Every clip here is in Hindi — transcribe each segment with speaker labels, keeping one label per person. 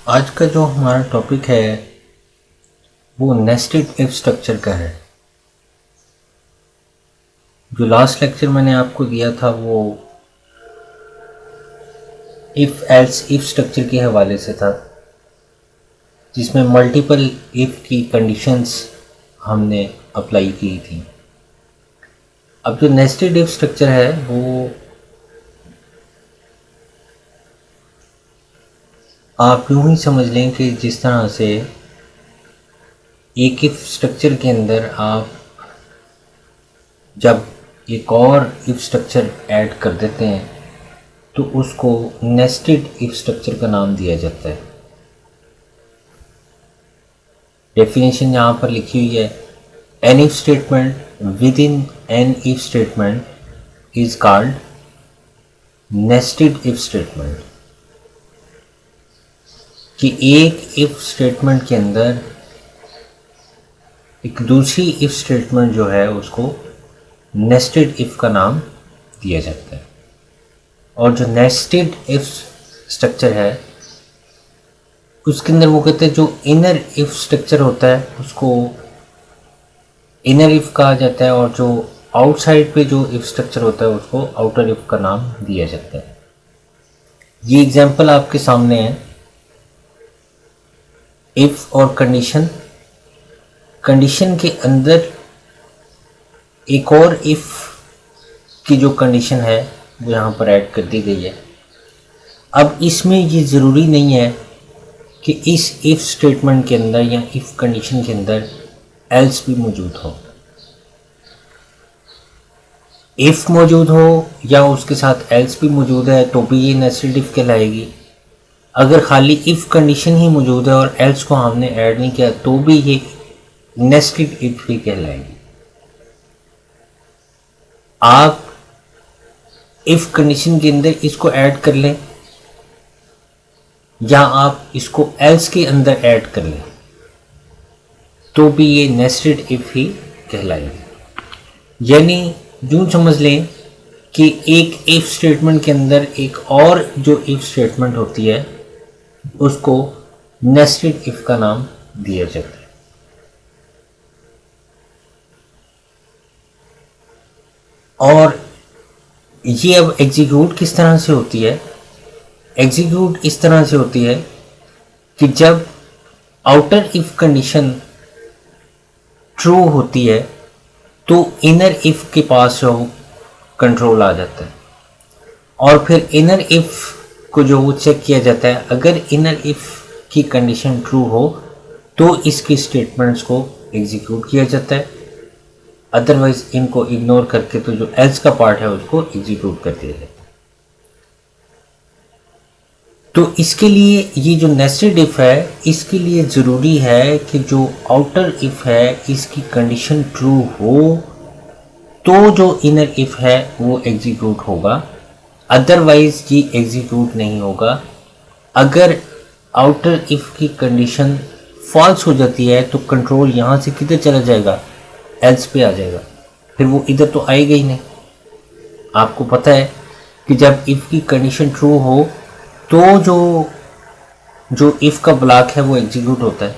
Speaker 1: आज का जो हमारा टॉपिक है वो नेस्टेड इफ स्ट्रक्चर का है। जो लास्ट लेक्चर मैंने आपको दिया था वो इफ एल्स इफ स्ट्रक्चर के हवाले से था, जिसमें मल्टीपल इफ की कंडीशंस हमने अप्लाई की थी। अब जो नेस्टेड इफ स्ट्रक्चर है वो आप यूं ही समझ लें कि जिस तरह से एक इफ स्ट्रक्चर के अंदर आप जब एक और इफ स्ट्रक्चर ऐड कर देते हैं तो उसको नेस्टेड इफ स्ट्रक्चर का नाम दिया जाता है। डेफिनेशन यहाँ पर लिखी हुई है, an if statement within an if statement is called nested if statement. कि एक इफ स्टेटमेंट के अंदर एक दूसरी इफ स्टेटमेंट जो है उसको नेस्टेड इफ का नाम दिया जाता है। और जो नेस्टेड इफ स्ट्रक्चर है उसके अंदर वो कहते हैं जो इनर इफ स्ट्रक्चर होता है उसको इनर इफ कहा जाता है, और जो आउटसाइड पे जो इफ स्ट्रक्चर होता है उसको आउटर इफ का नाम दिया जाता है। ये एग्जांपल आपके सामने है। इफ और कंडीशन, कंडीशन के अंदर एक और इफ की जो कंडीशन है वो यहाँ पर ऐड कर दी गई है। अब इसमें ये ज़रूरी नहीं है कि इस इफ स्टेटमेंट के अंदर या इफ कंडीशन के अंदर एल्स भी मौजूद हो। इफ मौजूद हो या उसके साथ एल्स भी मौजूद है तो भी ये नेस्टेड इफ कहलाएगी। अगर खाली इफ कंडीशन ही मौजूद है और एल्स को हमने ऐड नहीं किया तो भी ये नेस्टेड इफ ही कहलाएगी। आप इफ कंडीशन के अंदर इसको ऐड कर लें या आप इसको एल्स के अंदर ऐड कर लें तो भी ये नेस्टेड इफ ही कहलाएगी। यानी यूं समझ लें कि एक इफ स्टेटमेंट के अंदर एक और जो इफ स्टेटमेंट होती है उसको नेस्टेड इफ का नाम दिया जाता है। और ये अब एग्जीक्यूट किस तरह से होती है? एग्जीक्यूट इस तरह से होती है कि जब आउटर इफ कंडीशन ट्रू होती है तो इनर इफ के पास जो कंट्रोल आ जाता है, और फिर इनर इफ को जो वो चेक किया जाता है। अगर इनर इफ की कंडीशन ट्रू हो तो इसकी स्टेटमेंट्स को एग्जीक्यूट किया जाता है, अदरवाइज इनको इग्नोर करके तो जो एल्स का पार्ट है उसको एग्जीक्यूट कर दिया जाता है। तो इसके लिए ये जो नेस्टेड इफ है इसके लिए ज़रूरी है कि जो आउटर इफ है इसकी कंडीशन ट्रू हो तो जो इनर इफ है वो एग्जीक्यूट होगा, अदरवाइज ये एग्जीक्यूट नहीं होगा। अगर आउटर इफ की कंडीशन फॉल्स हो जाती है तो कंट्रोल यहाँ से किधर चला जाएगा? एल्स पे आ जाएगा, फिर वो इधर तो आएगा ही नहीं। आपको पता है कि जब इफ़ की कंडीशन ट्रू हो तो जो इफ़ का ब्लॉक है वो एग्जीक्यूट होता है।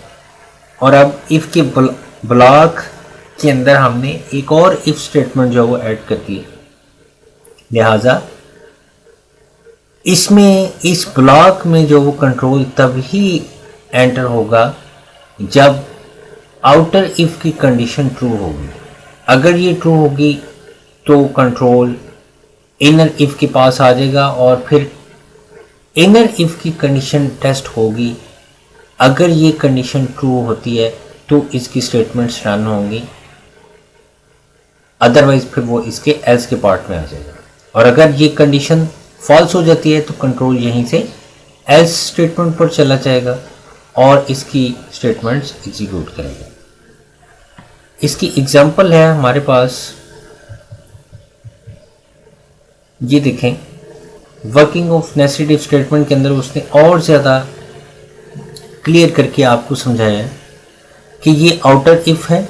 Speaker 1: और अब इफ़ के ब्लॉक के अंदर हमने एक और इफ़ स्टेटमेंट जो है वो ऐड कर दी है, लिहाजा इसमें इस ब्लॉक में जो वो कंट्रोल तभी एंटर होगा जब आउटर इफ की कंडीशन ट्रू होगी। अगर ये ट्रू होगी तो कंट्रोल इनर इफ के पास आ जाएगा और फिर इनर इफ की कंडीशन टेस्ट होगी। अगर ये कंडीशन ट्रू होती है तो इसकी स्टेटमेंट्स रन होंगी, अदरवाइज फिर वो इसके एल्स के पार्ट में आ जाएगा। और अगर ये कंडीशन फॉल्स हो जाती है तो कंट्रोल यहीं से एल्स स्टेटमेंट पर चला जाएगा और इसकी स्टेटमेंट्स एग्जीक्यूट करेगा। इसकी एग्जांपल है हमारे पास, ये देखें। Working of nested if statement के अंदर उसने और ज़्यादा क्लियर करके आपको समझाया है कि ये आउटर इफ है,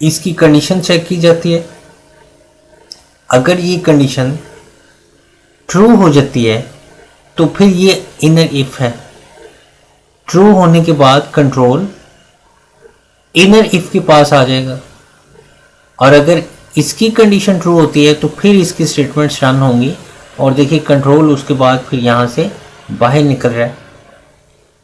Speaker 1: इसकी कंडीशन चेक की जाती है। अगर ये कंडीशन ट्रू हो जाती है तो फिर ये इनर इफ है। ट्रू होने के बाद कंट्रोल इनर इफ के पास आ जाएगा, और अगर इसकी कंडीशन ट्रू होती है तो फिर इसकी स्टेटमेंट्स रन होंगी, और देखिए कंट्रोल उसके बाद फिर यहाँ से बाहर निकल रहा है।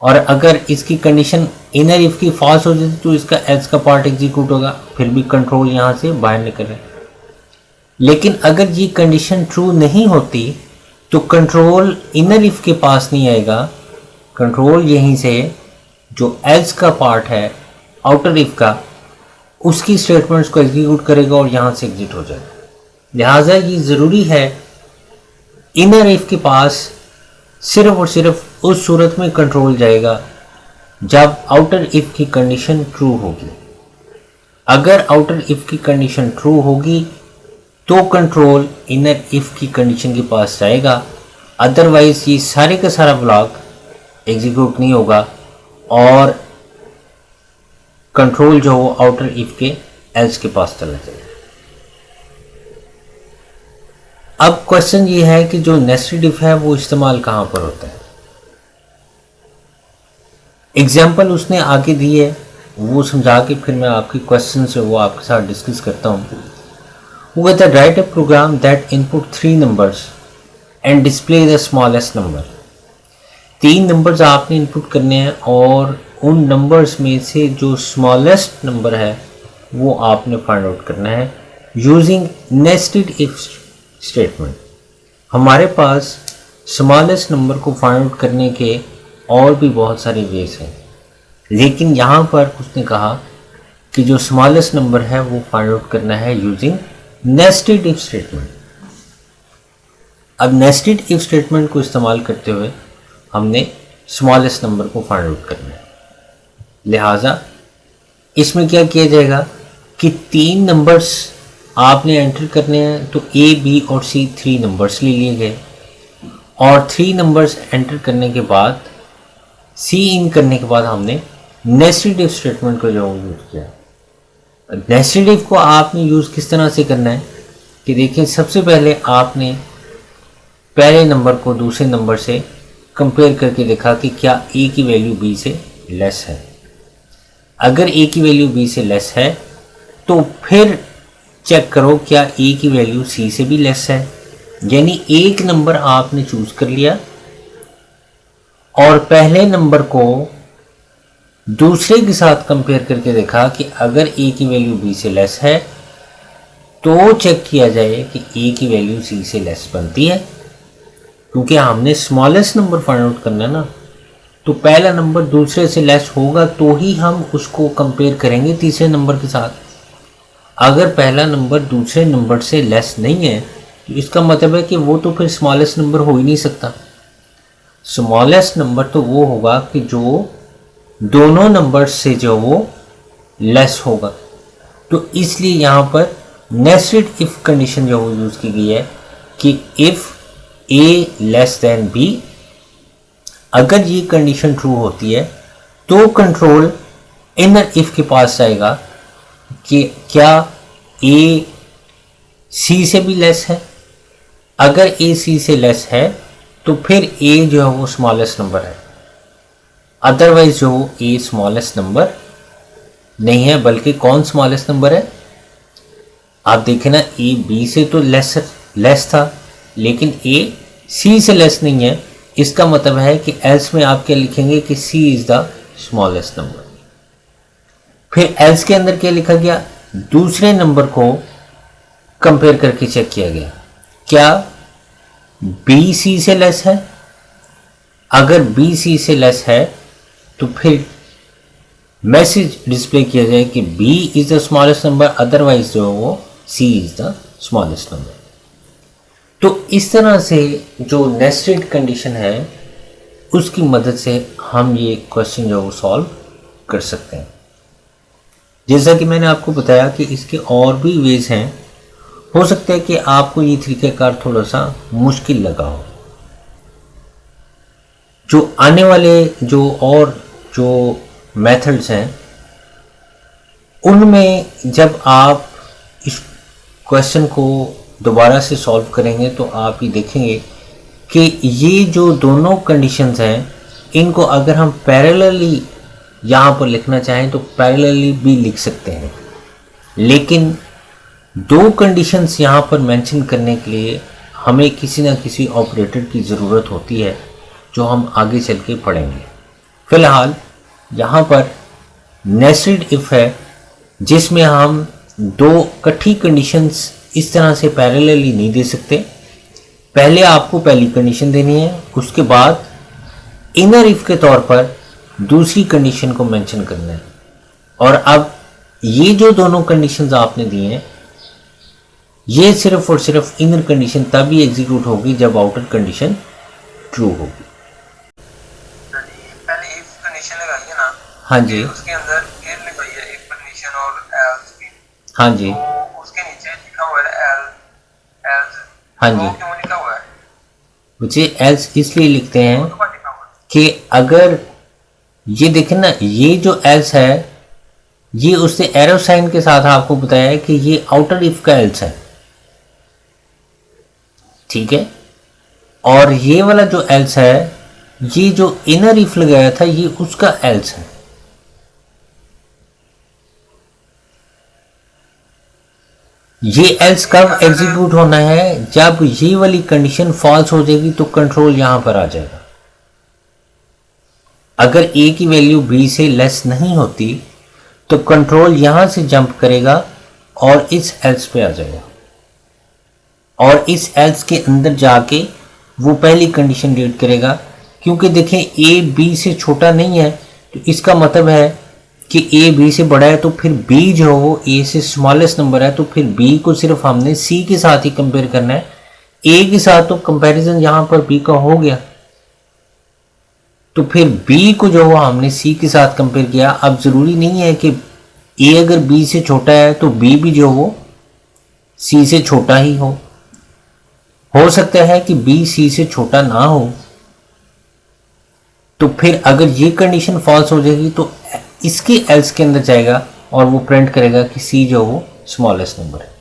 Speaker 1: और अगर इसकी कंडीशन इनर इफ की फॉल्स हो जाती तो इसका एल्स का पार्ट एग्जीक्यूट होगा, फिर भी कंट्रोल यहाँ से बाहर निकल रहा है। लेकिन अगर ये कंडीशन ट्रू नहीं होती तो कंट्रोल इनर इफ के पास नहीं आएगा, कंट्रोल यहीं से जो एल्स का पार्ट है आउटर इफ का, उसकी स्टेटमेंट्स को एग्जीक्यूट करेगा और यहाँ से एग्जिट हो जाएगा। लिहाजा ये ज़रूरी है इनर इफ के पास सिर्फ और सिर्फ उस सूरत में कंट्रोल जाएगा जब आउटर इफ की कंडीशन ट्रू होगी। अगर आउटर इफ की कंडीशन ट्रू होगी तो कंट्रोल इनर इफ की कंडीशन के पास जाएगा, अदरवाइज ये सारे का सारा ब्लॉक एग्जीक्यूट नहीं होगा और कंट्रोल जो हो आउटर इफ के एल्स के पास चला जाएगा। अब क्वेश्चन ये है कि जो नेस्टेड इफ है वो इस्तेमाल कहाँ पर होता है। एग्जाम्पल उसने आगे दी है, वो समझा के फिर मैं आपकी क्वेश्चन से वो आपके साथ डिस्कस करता हूँ। वो कहता है write a program that input 3 numbers and display the smallest number. 3 numbers आपने इनपुट करने हैं और उन नंबर्स में से जो स्मॉलेस्ट नंबर है वो आपने फाइंड आउट करना है यूजिंग नेस्टेड इफ स्टेटमेंट। हमारे पास स्मॉलेस्ट नंबर को फाइंड आउट करने के और भी बहुत सारे वेज हैं, लेकिन यहाँ पर उसने कहा कि जो स्मॉलेस्ट नंबर है वो फाइंड आउट करना है यूजिंग नेस्टेड इफ स्टेटमेंट। अब नेस्टेड इफ स्टेटमेंट को इस्तेमाल करते हुए हमने स्मॉलेस्ट नंबर को फाइंड आउट करना है। लिहाजा इसमें क्या किया जाएगा कि 3 नंबर्स आपने एंटर करने हैं, तो ए बी और सी 3 नंबर्स ले लिए गए और 3 नंबर्स एंटर करने के बाद सी इन करने के बाद हमने नेस्टेड इफ स्टेटमेंट को जो यूज़ किया। नेस्टेड इफ को आपने यूज़ किस तरह से करना है कि देखिए, सबसे पहले आपने पहले नंबर को दूसरे नंबर से कंपेयर करके देखा कि क्या ए की वैल्यू बी से लेस है। अगर ए की वैल्यू बी से लेस है तो फिर चेक करो क्या ए की वैल्यू सी से भी लेस है। यानी एक नंबर आपने चूज कर लिया और पहले नंबर को दूसरे के साथ कंपेयर करके देखा कि अगर ए की वैल्यू बी से लेस है तो चेक किया जाए कि ए की वैल्यू सी से लेस बनती है, क्योंकि हमने स्मॉलेस्ट नंबर फाइंड आउट करना है ना। तो पहला नंबर दूसरे से लेस होगा तो ही हम उसको कंपेयर करेंगे तीसरे नंबर के साथ। अगर पहला नंबर दूसरे नंबर से लेस नहीं है तो इसका मतलब है कि वो तो फिर स्मॉलेस्ट नंबर हो ही नहीं सकता। स्मॉलेस्ट नंबर तो वो होगा कि जो दोनों नंबर से जो वो लेस होगा। तो इसलिए यहाँ पर नेस्टेड इफ कंडीशन जो यूज़ की गई है कि if A less than B, अगर ये कंडीशन ट्रू होती है तो कंट्रोल इनर इफ के पास जाएगा कि क्या ए सी से भी लेस है। अगर ए सी से लेस है तो फिर ए जो है वो स्मॉलेस्ट नंबर है, अदरवाइज जो ए स्मॉलेस्ट नंबर नहीं है। बल्कि कौन स्मॉलेस्ट नंबर है, आप देखें ना, ए बी से तो लेस था लेकिन ए सी से लेस नहीं है। इसका मतलब है कि एल्स में आप क्या लिखेंगे कि सी इज द स्मॉलेस्ट नंबर। फिर एल्स के अंदर क्या लिखा गया, दूसरे नंबर को कंपेयर करके चेक किया गया क्या बी सी से लेस है। अगर बी सी से लेस है तो फिर मैसेज डिस्प्ले किया जाए कि B is the smallest number, otherwise जो वो C is the smallest number. तो इस तरह से जो नेस्टेड कंडीशन है उसकी मदद से हम ये क्वेश्चन जो सॉल्व कर सकते हैं। जैसा कि मैंने आपको बताया कि इसके और भी वेज हैं। हो सकता है कि आपको ये तरीक़ाकार थोड़ा सा मुश्किल लगा हो। जो आने वाले जो मेथड्स हैं उनमें जब आप इस क्वेश्चन को दोबारा से सॉल्व करेंगे तो आप ये देखेंगे कि ये जो दोनों कंडीशंस हैं इनको अगर हम पैरेलली यहाँ पर लिखना चाहें तो पैरेलली भी लिख सकते हैं, लेकिन दो कंडीशंस यहाँ पर मेंशन करने के लिए हमें किसी ना किसी ऑपरेटर की ज़रूरत होती है जो हम आगे चल के पढ़ेंगे। फ़िलहाल यहाँ पर नेस्टेड इफ़ है जिसमें हम दो इकट्ठी कंडीशंस इस तरह से पैरेलली नहीं दे सकते। पहले आपको पहली कंडीशन देनी है, उसके बाद इनर इफ़ के तौर पर दूसरी कंडीशन को मेंशन करना है। और अब ये जो दोनों कंडीशंस आपने दी हैं ये सिर्फ और सिर्फ इनर कंडीशन तभी एग्जीक्यूट होगी जब आउटर कंडीशन ट्रू होगी।
Speaker 2: पहले इफ कंडीशन लगाइए ना।
Speaker 1: हाँ जी।
Speaker 2: उसके अंदर फिर लगाइए इफ कंडीशन और एल्स भी।
Speaker 1: हाँ जी।
Speaker 2: तो उसके नीचे लिखा हुआ है एल्स।
Speaker 1: हाँ जी।
Speaker 2: क्यों लिखा हुआ है?
Speaker 1: मुझे एल्स इसलिए लिखते हैं कि अगर ये देखें ना, ये जो एल्स है ये उसने एरो साइन के साथ आपको बताया है कि ये आउटर इफ का एल्स है, ठीक है। और ये वाला जो एल्स है ये जो इनर इफ लगाया था ये उसका एल्स है। ये एल्स कब एग्जीक्यूट होना है? जब ये वाली कंडीशन फॉल्स हो जाएगी तो कंट्रोल यहां पर आ जाएगा। अगर ए की वैल्यू बी से लेस नहीं होती तो कंट्रोल यहां से जंप करेगा और इस एल्स पे आ जाएगा, और इस एल्स के अंदर जाके वो पहली कंडीशन रीड करेगा। क्योंकि देखें ए बी से छोटा नहीं है तो इसका मतलब है कि ए बी से बड़ा है, तो फिर बी जो हो ए से स्मॉलेस्ट नंबर है, तो फिर बी को सिर्फ हमने सी के साथ ही कंपेयर करना है। ए के साथ तो कंपैरिजन यहां पर बी का हो गया, तो फिर बी को जो हो हमने सी के साथ कंपेयर किया। अब ज़रूरी नहीं है कि ए अगर बी से छोटा है तो बी भी जो हो सी से छोटा ही हो सकता है कि बी सी से छोटा ना हो। तो फिर अगर ये कंडीशन फॉल्स हो जाएगी तो इसके एल्स के अंदर जाएगा और वो प्रिंट करेगा कि सी जो हो स्मॉलेस्ट नंबर है।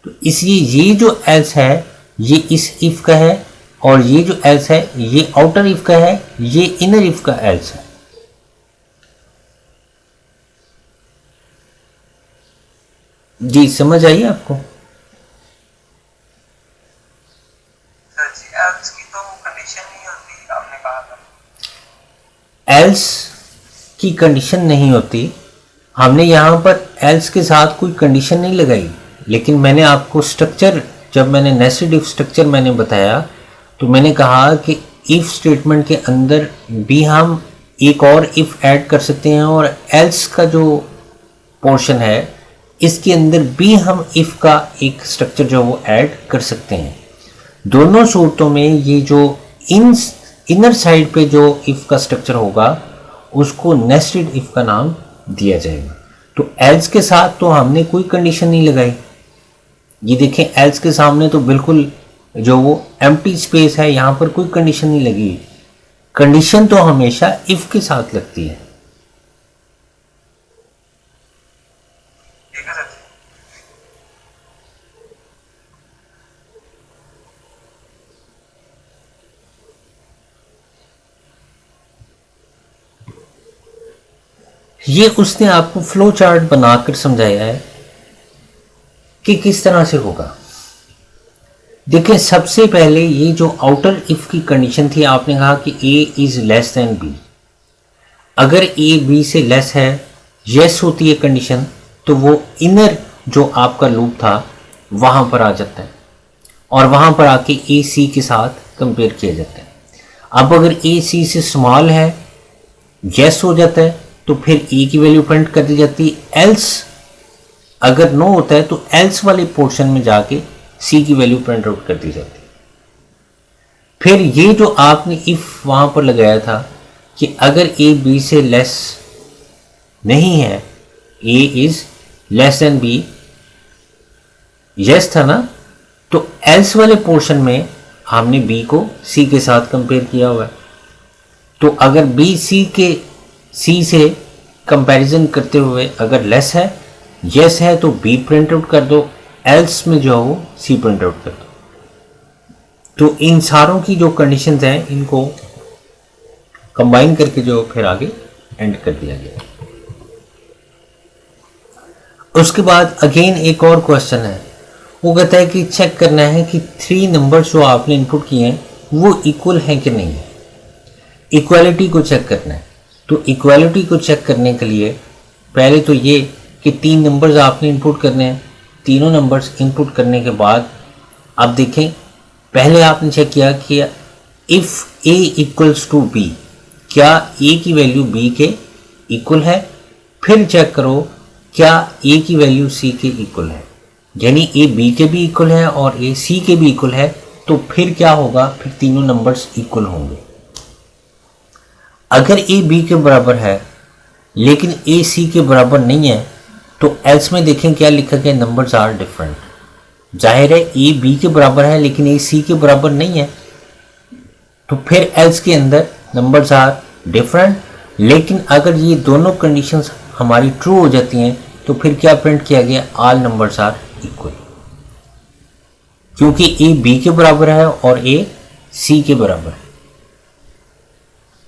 Speaker 1: तो इसलिए ये जो एल्स है ये इस इफ का है, और ये जो एल्स है ये आउटर इफ का है, ये इनर इफ का एल्स है। जी समझ आइए आपको?
Speaker 2: सर जी एल्स की तो कंडीशन नहीं होती, आपने कहा था।
Speaker 1: एल्स की कंडीशन नहीं होती, हमने यहाँ पर एल्स के साथ कोई कंडीशन नहीं लगाई, लेकिन मैंने आपको स्ट्रक्चर, जब मैंने नेस्टेड इफ स्ट्रक्चर मैंने बताया तो मैंने कहा कि इफ स्टेटमेंट के अंदर भी हम एक और इफ ऐड कर सकते हैं, और एल्स का जो पोर्शन है इसके अंदर भी हम इफ का एक स्ट्रक्चर जो वो ऐड कर सकते हैं। दोनों सूरतों में ये जो इनर साइड पे जो इफ का स्ट्रक्चर होगा उसको नेस्टेड इफ का नाम दिया जाएगा। तो एल्स के साथ तो हमने कोई कंडीशन नहीं लगाई। ये देखें एल्स के सामने तो बिल्कुल जो वो एम्प्टी स्पेस है, यहाँ पर कोई कंडीशन नहीं लगी। कंडीशन तो हमेशा इफ के साथ लगती है।
Speaker 2: ठीक है सर जी।
Speaker 1: ये उसने आपको फ्लो चार्ट बनाकर समझाया है कि किस तरह से होगा। देखिए सबसे पहले ये जो आउटर इफ की कंडीशन थी, आपने कहा कि ए इज लेस देन बी। अगर ए बी से लेस है, यस होती है कंडीशन, तो वो इनर जो आपका लूप था वहां पर आ जाता है और वहां पर आके ए सी के साथ कंपेयर किया जाता है। अब अगर ए सी से स्मॉल है, यस हो जाता है, तो फिर ए की वैल्यू प्रिंट कर दी जाती है। एल्स अगर नो होता है तो एल्स वाले पोर्शन में जाके सी की वैल्यू प्रिंट आउट कर दी जाती है। फिर ये जो आपने इफ वहां पर लगाया था कि अगर ए बी से लेस नहीं है, A is less than B, yes था ना, तो एल्स वाले पोर्शन में हमने बी को सी के साथ कंपेयर किया हुआ है। तो अगर बी सी से कंपैरिजन करते हुए अगर लेस है, यस है, तो बी प्रिंट आउट कर दो, एल्स में जो हो सी प्रिंट आउट कर दो। तो इन सारों की जो कंडीशंस हैं इनको कंबाइन करके जो फिर आगे एंड कर दिया गया। उसके बाद अगेन एक और क्वेश्चन है, वो कहता है कि चेक करना है कि 3 नंबर्स जो आपने इनपुट किए हैं वो इक्वल हैं कि नहीं है। इक्वालिटी को चेक करना है। तो इक्वालिटी को चेक करने के लिए पहले तो ये कि 3 नंबर्स आपने इनपुट करने हैं। तीनों नंबर्स इनपुट करने के बाद आप देखें, पहले आपने चेक किया कि if A equals to B, क्या ए की वैल्यू बी के इक्वल है। फिर चेक करो क्या ए की वैल्यू सी के इक्वल है, यानी ए बी के भी इक्वल है और ए सी के भी इक्वल है। तो फिर क्या होगा, फिर तीनों नंबर्स इक्वल होंगे। अगर ए बी के बराबर है लेकिन ए सी के बराबर नहीं है तो एल्स में देखें क्या लिखा गया, नंबर्स आर डिफरेंट। जाहिर है ए बी के बराबर है लेकिन ए सी के बराबर नहीं है, तो फिर एल्स के अंदर नंबर्स आर डिफरेंट। लेकिन अगर ये दोनों कंडीशंस हमारी ट्रू हो जाती हैं तो फिर क्या प्रिंट किया गया, ऑल नंबर्स आर इक्वल, क्योंकि ए बी के बराबर है और ए सी के बराबर है।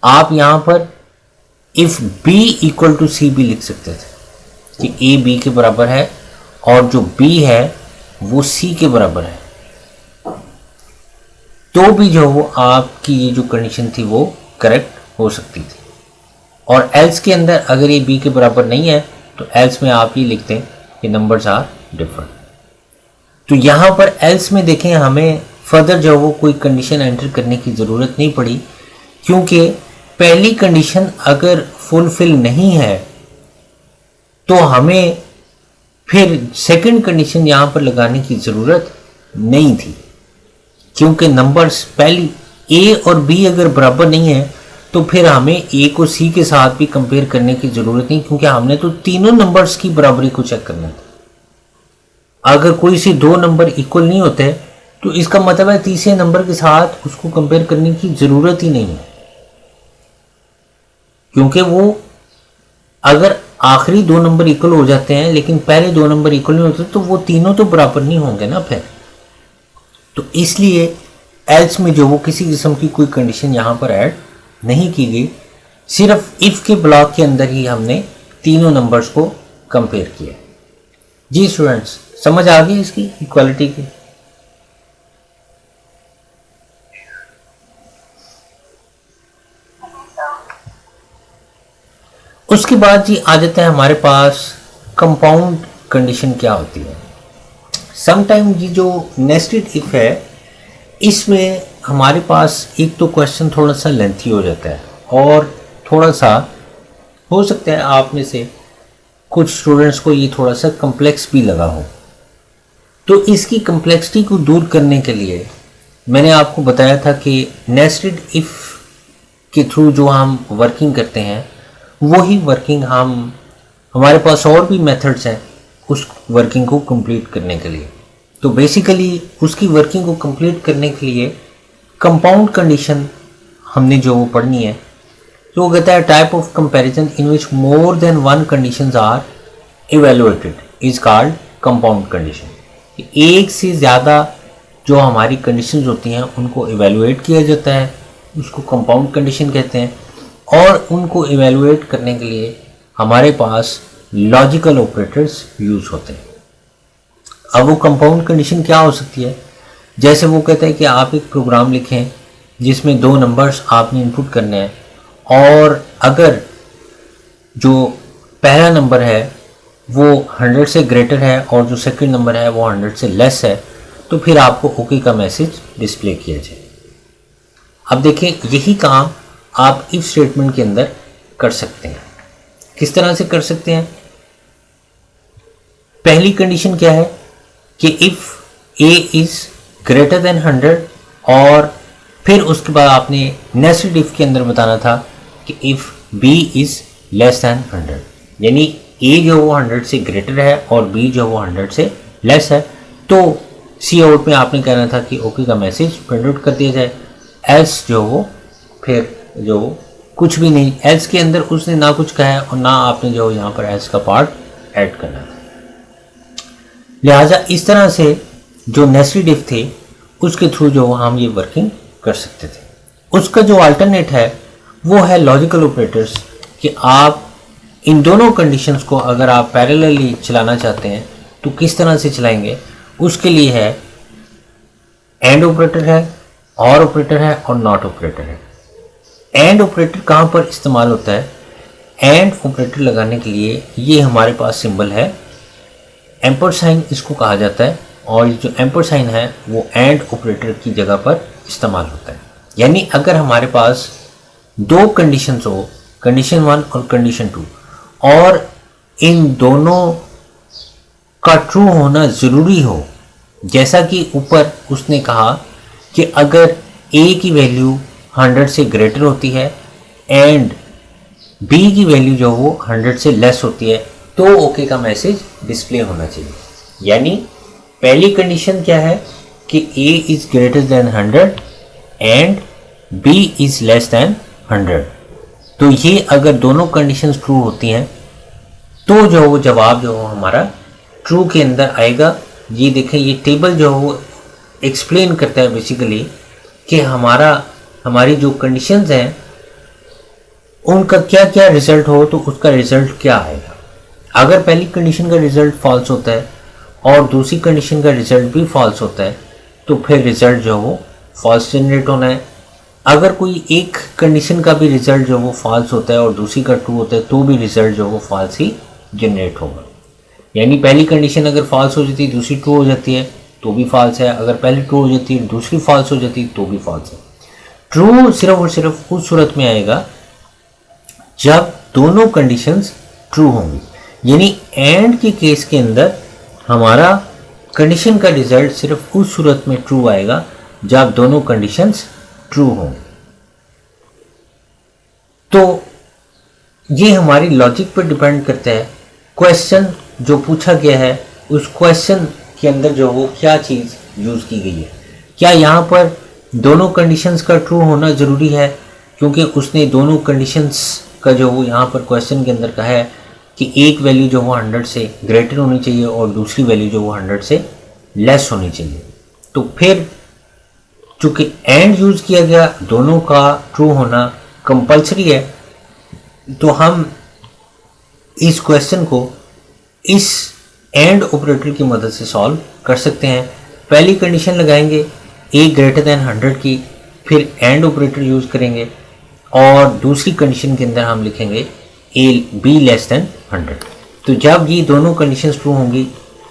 Speaker 1: आप यहां पर इफ बी इक्वल टू सी भी लिख सकते थे कि ए बी के बराबर है और जो बी है वो सी के बराबर है, तो भी जो वो आपकी ये जो कंडीशन थी वो करेक्ट हो सकती थी। और एल्स के अंदर अगर ये बी के बराबर नहीं है तो एल्स में आप ये लिखते हैं कि नंबर्स आर डिफरेंट। तो यहां पर एल्स में देखें हमें फर्दर जो वो कोई कंडीशन एंटर करने की ज़रूरत नहीं पड़ी, क्योंकि पहली कंडीशन अगर फुलफिल नहीं है तो हमें फिर सेकंड कंडीशन यहां पर लगाने की ज़रूरत नहीं थी, क्योंकि नंबर्स पहली ए और बी अगर बराबर नहीं है तो फिर हमें ए को सी के साथ भी कंपेयर करने की ज़रूरत नहीं, क्योंकि हमने तो तीनों नंबर्स की बराबरी को चेक करना था। अगर कोई से 2 नंबर इक्वल नहीं होते तो इसका मतलब है तीसरे नंबर के साथ उसको कंपेयर करने की ज़रूरत ही नहीं है, क्योंकि वो अगर आखिरी 2 नंबर इक्वल हो जाते हैं लेकिन पहले 2 नंबर इक्वल नहीं होते तो वो तीनों तो बराबर नहीं होंगे ना फिर। तो इसलिए एल्स में जो वो किसी किस्म की कोई कंडीशन यहाँ पर ऐड नहीं की गई, सिर्फ इफ के ब्लॉक के अंदर ही हमने तीनों नंबर्स को कंपेयर किया। जी स्टूडेंट्स, समझ आ गई इसकी इक्वालिटी की? उसके बाद जी आ जाता है हमारे पास कंपाउंड कंडीशन क्या होती है। समटाइम जी जो नेस्टेड इफ है इसमें हमारे पास एक तो क्वेश्चन थोड़ा सा लेंथी हो जाता है और थोड़ा सा हो सकता है आप में से कुछ स्टूडेंट्स को ये थोड़ा सा कम्प्लेक्स भी लगा हो। तो इसकी कम्प्लेक्सिटी को दूर करने के लिए मैंने आपको बताया था कि नेस्टेड इफ के थ्रू जो हम वर्किंग करते हैं वही वर्किंग हमारे पास और भी मेथड्स हैं उस वर्किंग को कंप्लीट करने के लिए। तो बेसिकली उसकी वर्किंग को कंप्लीट करने के लिए कंपाउंड कंडीशन हमने जो वो पढ़नी है। तो वो कहता है type of comparison in which more than one conditions are evaluated is called compound condition. एक से ज़्यादा जो हमारी कंडीशंस होती हैं उनको इवेलुएट किया जाता है, उसको कंपाउंड कंडीशन कहते हैं। और उनको इवेलुएट करने के लिए हमारे पास लॉजिकल ऑपरेटर्स यूज़ होते हैं। अब वो कंपाउंड कंडीशन क्या हो सकती है, जैसे वो कहते हैं कि आप एक प्रोग्राम लिखें जिसमें 2 नंबर्स आपने इनपुट करने हैं और अगर जो पहला नंबर है वो 100 से ग्रेटर है और जो सेकंड नंबर है वो 100 से लेस है तो फिर आपको ओके का मैसेज डिस्प्ले किया जाए। अब देखें यही काम आप इफ स्टेटमेंट के अंदर कर सकते हैं। किस तरह से कर सकते हैं? पहली कंडीशन क्या है कि if A is greater than 100 और फिर उसके बाद आपने नेस्टेड इफ के अंदर बताना था कि if B is less than 100, यानी ए जो वो 100 से ग्रेटर है और बी जो वो 100 से लेस है। तो सी आउट में आपने कहना था कि ओके का मैसेज प्रिंट आउट कर दिया जाए। एल्स जो वो फिर जो कुछ भी नहीं, एल्स के अंदर उसने ना कुछ कहा है और ना आपने जो यहाँ पर एल्स का पार्ट ऐड करना था। लिहाजा इस तरह से जो नेस्टेड इफ थे उसके थ्रू जो हम ये वर्किंग कर सकते थे। उसका जो अल्टरनेट है वो है लॉजिकल ऑपरेटर्स, कि आप इन दोनों कंडीशंस को अगर आप पैरेलली चलाना चाहते हैं तो किस तरह से चलाएंगे। उसके लिए है एंड ऑपरेटर है, और ऑपरेटर है और नॉट ऑपरेटर है। एंड ऑपरेटर कहाँ पर इस्तेमाल होता है? एंड ऑपरेटर लगाने के लिए ये हमारे पास सिंबल है एम्परसाइन, इसको कहा जाता है, और ये जो एम्परसाइन है वो एंड ऑपरेटर की जगह पर इस्तेमाल होता है। यानी अगर हमारे पास दो कंडीशंस हो, कंडीशन 1 और कंडीशन 2, और इन दोनों का ट्रू होना ज़रूरी हो, जैसा कि ऊपर उसने कहा कि अगर ए की वैल्यू 100 से ग्रेटर होती है एंड बी की वैल्यू जो वो 100 से लेस होती है, तो ओके का मैसेज डिस्प्ले होना चाहिए। यानी पहली कंडीशन क्या है कि A is greater than 100 and B is less than 100। तो ये अगर दोनों कंडीशंस ट्रू होती हैं तो जो वो जवाब जो हो हमारा ट्रू के अंदर आएगा। ये देखें, ये टेबल जो हो एक्सप्लेन करता है बेसिकली कि हमारी जो कंडीशंस हैं उनका क्या क्या रिजल्ट हो तो उसका रिजल्ट क्या आएगा। अगर पहली कंडीशन का रिजल्ट फॉल्स होता है और दूसरी कंडीशन का रिजल्ट भी फॉल्स होता है तो फिर रिजल्ट जो वो फॉल्स जनरेट होना है। अगर कोई एक कंडीशन का भी रिजल्ट जो वो फॉल्स होता है और दूसरी का ट्रू होता है तो भी रिजल्ट जो वो फॉल्स ही जनरेट होगा। यानी पहली कंडीशन अगर फॉल्स हो जाती है दूसरी ट्रू हो जाती है तो भी फॉल्स है, अगर पहली ट्रू हो जाती है दूसरी फॉल्स हो जाती है तो भी फॉल्स है। ट्रू सिर्फ और सिर्फ उस सूरत में आएगा जब दोनों कंडीशंस ट्रू होंगी। यानी एंड के केस के अंदर हमारा कंडीशन का रिजल्ट सिर्फ उस सूरत में ट्रू आएगा जब दोनों कंडीशंस ट्रू होंगी। तो ये हमारी लॉजिक पर डिपेंड करता है। क्वेश्चन जो पूछा गया है उस क्वेश्चन के अंदर जो वो क्या चीज़ यूज़ की गई है। क्या यहाँ पर दोनों कंडीशंस का ट्रू होना ज़रूरी है? क्योंकि उसने दोनों कंडीशंस का जो वो यहाँ पर क्वेश्चन के अंदर कहा है कि एक वैल्यू जो वो 100 से ग्रेटर होनी चाहिए और दूसरी वैल्यू जो वो 100 से लेस होनी चाहिए। तो फिर चूँकि एंड यूज़ किया गया, दोनों का ट्रू होना कंपल्सरी है, तो हम इस क्वेश्चन को इस एंड ऑपरेटर की मदद से सॉल्व कर सकते हैं। पहली कंडीशन लगाएंगे ए ग्रेटर देन 100 की, फिर एंड ऑपरेटर यूज़ करेंगे और दूसरी कंडीशन के अंदर हम लिखेंगे ए बी लेस देन 100। तो जब ये दोनों कंडीशंस ट्रू होंगी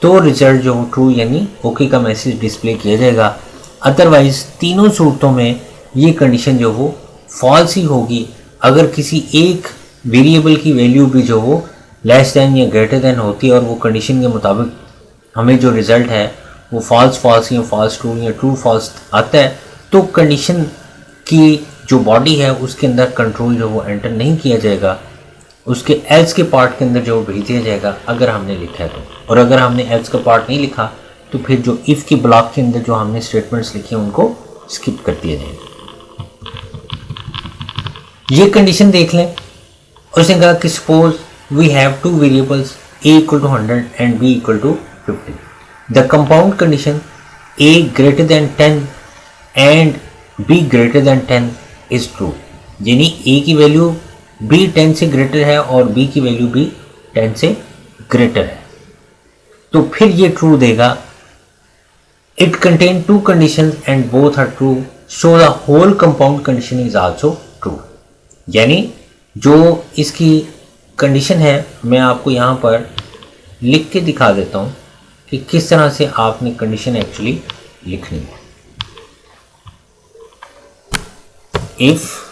Speaker 1: तो रिजल्ट जो ट्रू यानी ओके का मैसेज डिस्प्ले किया जाएगा। अदरवाइज तीनों सूरतों में ये कंडीशन जो हो फॉल्स ही होगी। अगर किसी एक वेरिएबल की वैल्यू भी जो हो लेस देन या ग्रेटर देन होती है और वो कंडीशन के मुताबिक हमें जो रिज़ल्ट है वो फॉल्स या फॉल्स ट्रू या ट्रू फॉल्स आता है, तो कंडीशन की जो बॉडी है उसके अंदर कंट्रोल जो वो एंटर नहीं किया जाएगा, उसके एल्स के पार्ट के अंदर जो भेज दिया जाएगा अगर हमने लिखा है तो। और अगर हमने एल्स का पार्ट नहीं लिखा तो फिर जो इफ़ के ब्लॉक के अंदर जो हमने स्टेटमेंट्स लिखे हैं उनको स्किप कर दिया जाएगा। ये कंडीशन देख लें। उसने कहा कि suppose we have two variables a equal to 100 and b equal to 50। The compound condition a greater than 10 and b greater than 10 is true. यानी a की वैल्यू b 10 से ग्रेटर है और b की वैल्यू भी 10 से ग्रेटर है, तो फिर ये ट्रू देगा। It contain two condition and both are true, so the whole compound condition is also true. यानी जो इसकी कंडीशन है मैं आपको यहाँ पर लिख के दिखा देता हूँ कि किस तरह से आपने कंडीशन एक्चुअली लिखनी है। If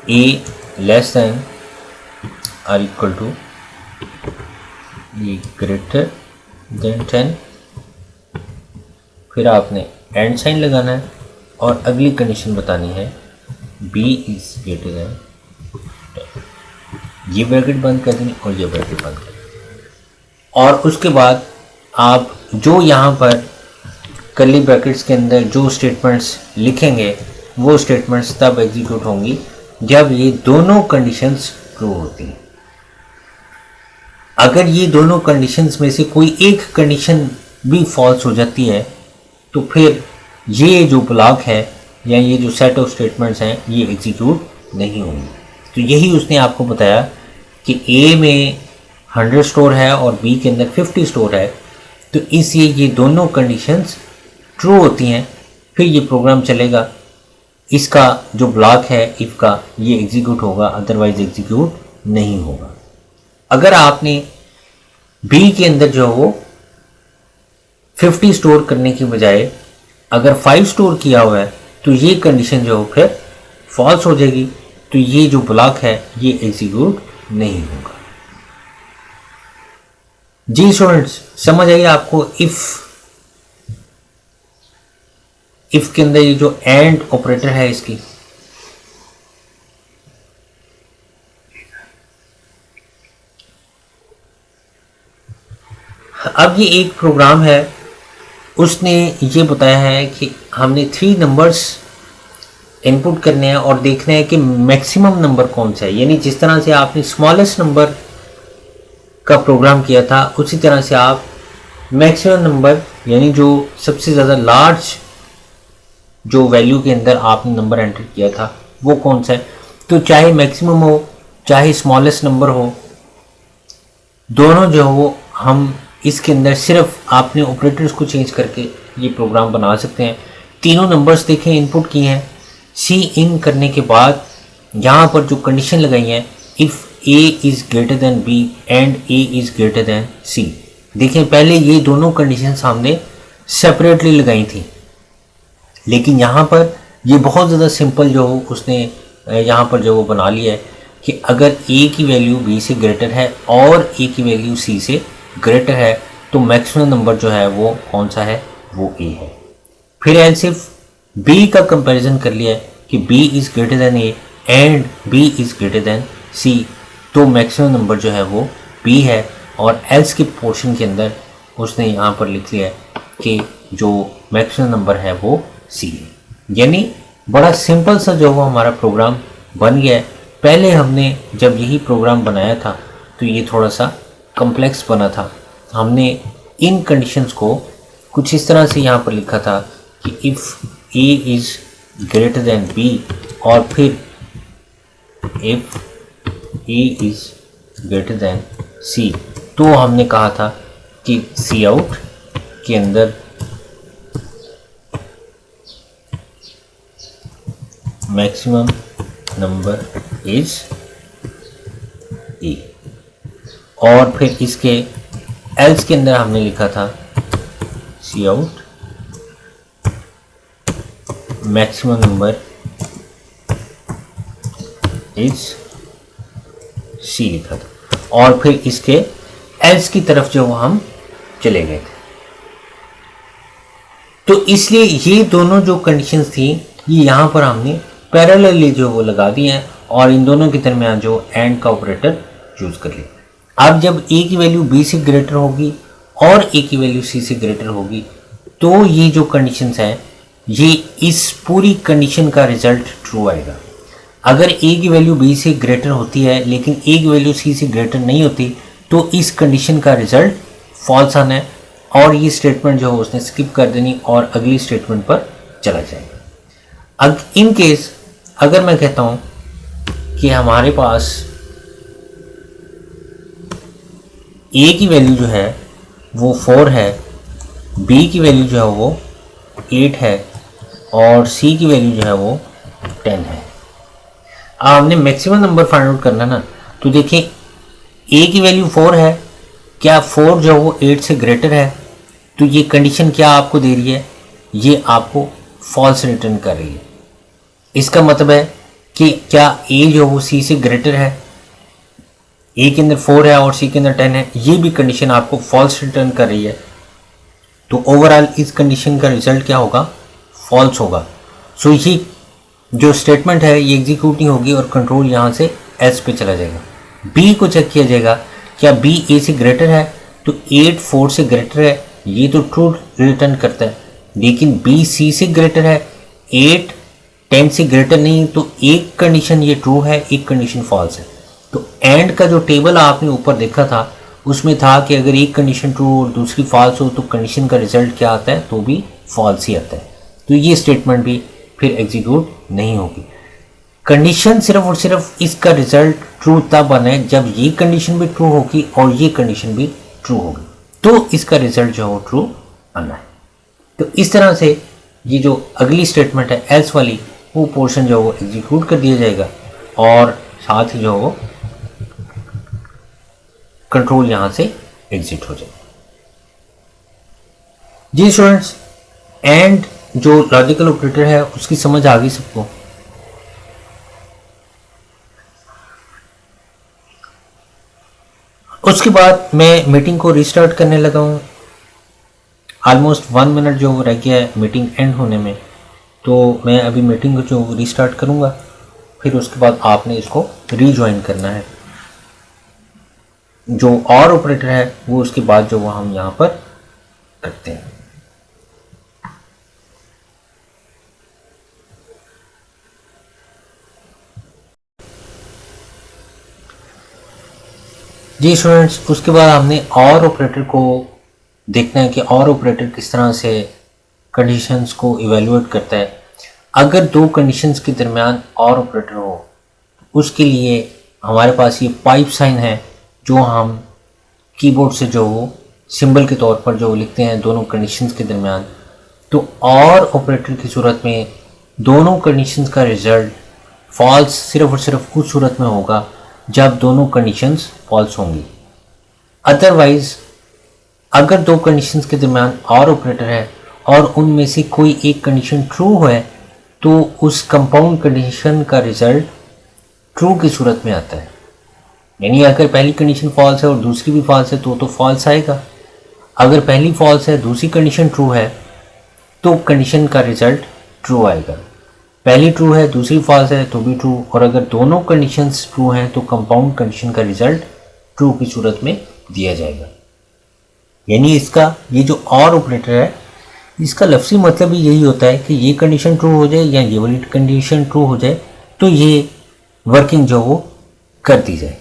Speaker 1: a less than or equal to a greater than 10, फिर आपने एंड साइन लगाना है और अगली कंडीशन बतानी है b इज ग्रेटर देन 10। ये ब्रैकेट बंद कर देंगे और ये ब्रैकेट बंद कर देंगे। और उसके बाद आप जो यहाँ पर कर्ली ब्रैकेट्स के अंदर जो स्टेटमेंट्स लिखेंगे वो स्टेटमेंट्स तब एग्जीक्यूट होंगी जब ये दोनों कंडीशंस ट्रू होती हैं। अगर ये दोनों कंडीशंस में से कोई एक कंडीशन भी फॉल्स हो जाती है तो फिर ये जो ब्लॉक है या ये जो सेट ऑफ स्टेटमेंट्स हैं ये एग्जीक्यूट नहीं होंगे। तो यही उसने आपको बताया कि ए में 100 स्टोर है और बी के अंदर 50 स्टोर है, तो इसलिए ये दोनों कंडीशंस ट्रू होती हैं, फिर ये प्रोग्राम चलेगा, इसका जो ब्लॉक है इफ़ का ये एग्जीक्यूट होगा, अदरवाइज एग्जीक्यूट नहीं होगा। अगर आपने बी के अंदर जो है वो 50 स्टोर करने की बजाय अगर 5 स्टोर किया हुआ है तो ये कंडीशन जो फिर फॉल्स हो जाएगी, तो ये जो ब्लॉक है ये एग्जीक्यूट नहीं होगा। जी स्टूडेंट्स, समझ आइए आपको इफ के अंदर ये जो एंड ऑपरेटर है इसकी, अब ये एक प्रोग्राम है, उसने ये बताया है कि हमने 3 नंबर्स इनपुट करने हैं और देखना है कि मैक्सिमम नंबर कौन सा है। यानी जिस तरह से आपने स्मॉलेस्ट नंबर का प्रोग्राम किया था उसी तरह से आप मैक्सिमम नंबर यानी जो सबसे ज़्यादा लार्ज जो वैल्यू के अंदर आपने नंबर एंटर किया था वो कौन सा है। तो चाहे मैक्सिमम हो चाहे स्मॉलेस्ट नंबर हो, दोनों जो हो हम इसके अंदर सिर्फ आपने ऑपरेटर्स को चेंज करके ये प्रोग्राम बना सकते हैं। तीनों नंबर्स देखें इनपुट किए हैं, सी इन करने के बाद यहाँ पर जो कंडीशन लगाई है if A is greater than B and A is greater than C. देखें पहले ये दोनों कंडीशन हमने सेपरेटली लगाई थी, लेकिन यहाँ पर ये बहुत ज़्यादा सिंपल जो हो उसने यहाँ पर जो वो बना लिया है कि अगर ए की वैल्यू बी से ग्रेटर है और ए की वैल्यू सी से ग्रेटर है तो मैक्सिमम नंबर जो है वो कौन सा है, वो ए है। फिर एल्स इफ बी का कंपैरिजन कर लिया कि B is greater than A and B is greater than C, तो मैक्सिमम नंबर जो है वो बी है। और एल्स के पोर्शन के अंदर उसने यहाँ पर लिख लिया कि जो मैक्सिमम नंबर है वो सी है। यानी बड़ा सिंपल सा जो वो हमारा प्रोग्राम बन गया है। पहले हमने जब यही प्रोग्राम बनाया था तो ये थोड़ा सा कॉम्प्लेक्स बना था। हमने इन कंडीशंस को कुछ इस तरह से यहाँ पर लिखा था कि if A is greater than B और फिर if A is greater than C, तो हमने कहा था कि सी आउट के अंदर मैक्सिमम नंबर इज़ ए, और फिर इसके एल्स के अंदर हमने लिखा था cout maximum number is C लिखा था, और फिर इसके एल्स की तरफ जो हम चले गए थे। तो इसलिए ये दोनों जो कंडीशंस थी ये यहाँ पर हमने पैरेलली जो वो लगा दी हैं और इन दोनों के दरमियान जो एंड का ऑपरेटर यूज कर लिया। अब जब ए की वैल्यू बी से ग्रेटर होगी और ए की वैल्यू सी से ग्रेटर होगी तो ये जो कंडीशंस हैं ये इस पूरी कंडीशन का रिजल्ट ट्रू आएगा। अगर ए की वैल्यू बी से ग्रेटर होती है लेकिन ए की वैल्यू सी से ग्रेटर नहीं होती तो इस कंडीशन का रिजल्ट फॉल्स आना है और ये स्टेटमेंट जो है उसने स्किप कर देनी और अगली स्टेटमेंट पर चला जाएगा। अब इन केस अगर मैं कहता हूँ कि हमारे पास ए की वैल्यू जो है वो 4 है, बी की वैल्यू जो है वो 8 है और सी की वैल्यू जो है वो 10 है। अब हमने मैक्सिमम नंबर फाइंड आउट करना ना, तो देखिए ए की वैल्यू 4 है, क्या 4 जो है वो 8 से ग्रेटर है, तो ये कंडीशन क्या आपको दे रही है, ये आपको फॉल्स रिटर्न कर रही है। इसका मतलब है कि क्या ए जो वो सी से ग्रेटर है, ए के अंदर 4 है और सी के अंदर 10 है, ये भी कंडीशन आपको फॉल्स रिटर्न कर रही है। तो ओवरऑल इस कंडीशन का रिजल्ट क्या होगा, फॉल्स होगा। सो ये जो स्टेटमेंट है ये एग्जीक्यूट नहीं होगी और कंट्रोल यहाँ से एस पे चला जाएगा। बी को चेक किया जाएगा, क्या बी ए से ग्रेटर है, तो 8 4 से ग्रेटर है, ये तो ट्रू रिटर्न करता है। लेकिन बी सी से ग्रेटर है, 8 10 से ग्रेटर नहीं, तो एक कंडीशन ये ट्रू है, एक कंडीशन फॉल्स है। तो एंड का जो टेबल आपने ऊपर देखा था उसमें था कि अगर एक कंडीशन ट्रू और दूसरी फॉल्स हो तो कंडीशन का रिजल्ट क्या आता है, तो भी फॉल्स ही आता है। तो ये स्टेटमेंट भी फिर एग्जीक्यूट नहीं होगी। कंडीशन सिर्फ और सिर्फ इसका रिजल्ट ट्रू तब बने जब ये कंडीशन भी ट्रू होगी और ये कंडीशन भी ट्रू होगी, तो इसका रिजल्ट जो हो ट्रू आना है। तो इस तरह से ये जो अगली स्टेटमेंट है एल्स वाली, वो पोर्शन जो हो एग्जीक्यूट कर दिया जाएगा और साथ ही जो हो कंट्रोल यहां से एग्जिट हो जाएगा। जी स्टूडेंट्स, एंड जो लॉजिकल ऑपरेटर है उसकी समझ आ गई सबको। उसके बाद मैं मीटिंग को रिस्टार्ट करने लगा हूँ। ऑलमोस्ट 1 मिनट जो रह गया है मीटिंग एंड होने में, तो मैं अभी मीटिंग को जो रिस्टार्ट करूँगा, फिर उसके बाद आपने इसको रीज्वाइन करना है। जो और ऑपरेटर है वो उसके बाद जो वो हम यहाँ पर करते हैं। जी स्टूडेंट्स, उसके बाद हमने और ऑपरेटर को देखना है कि और ऑपरेटर किस तरह से कंडीशंस को इवेलुएट करता है। अगर दो कंडीशंस के दरमियान और ऑपरेटर हो, उसके लिए हमारे पास ये पाइप साइन है जो हम कीबोर्ड से जो सिंबल के तौर पर जो लिखते हैं दोनों कंडीशंस के दरमियान। तो और ऑपरेटर की सूरत में दोनों कंडीशंस का रिजल्ट फॉल्स सिर्फ और सिर्फ उस सूरत में होगा जब दोनों कंडीशंस फॉल्स होंगी। अदरवाइज अगर दो कंडीशंस के दरमियान और ऑपरेटर है और उनमें से कोई एक कंडीशन ट्रू है तो उस कंपाउंड कंडीशन का रिजल्ट ट्रू की सूरत में आता है। यानी अगर पहली कंडीशन फॉल्स है और दूसरी भी फॉल्स है तो फॉल्स आएगा। अगर पहली फॉल्स है दूसरी कंडीशन ट्रू है तो कंडीशन का रिजल्ट ट्रू आएगा। पहली ट्रू है दूसरी फॉल्स है तो भी ट्रू, और अगर दोनों कंडीशंस ट्रू हैं तो कंपाउंड कंडीशन का रिजल्ट ट्रू की सूरत में दिया जाएगा। यानी इसका ये जो और ऑपरेटर है, इसका लफ्ज़ी मतलब भी यही होता है कि ये कंडीशन ट्रू हो जाए या ये वाली कंडीशन ट्रू हो जाए तो ये वर्किंग जो वो कर दी जाए।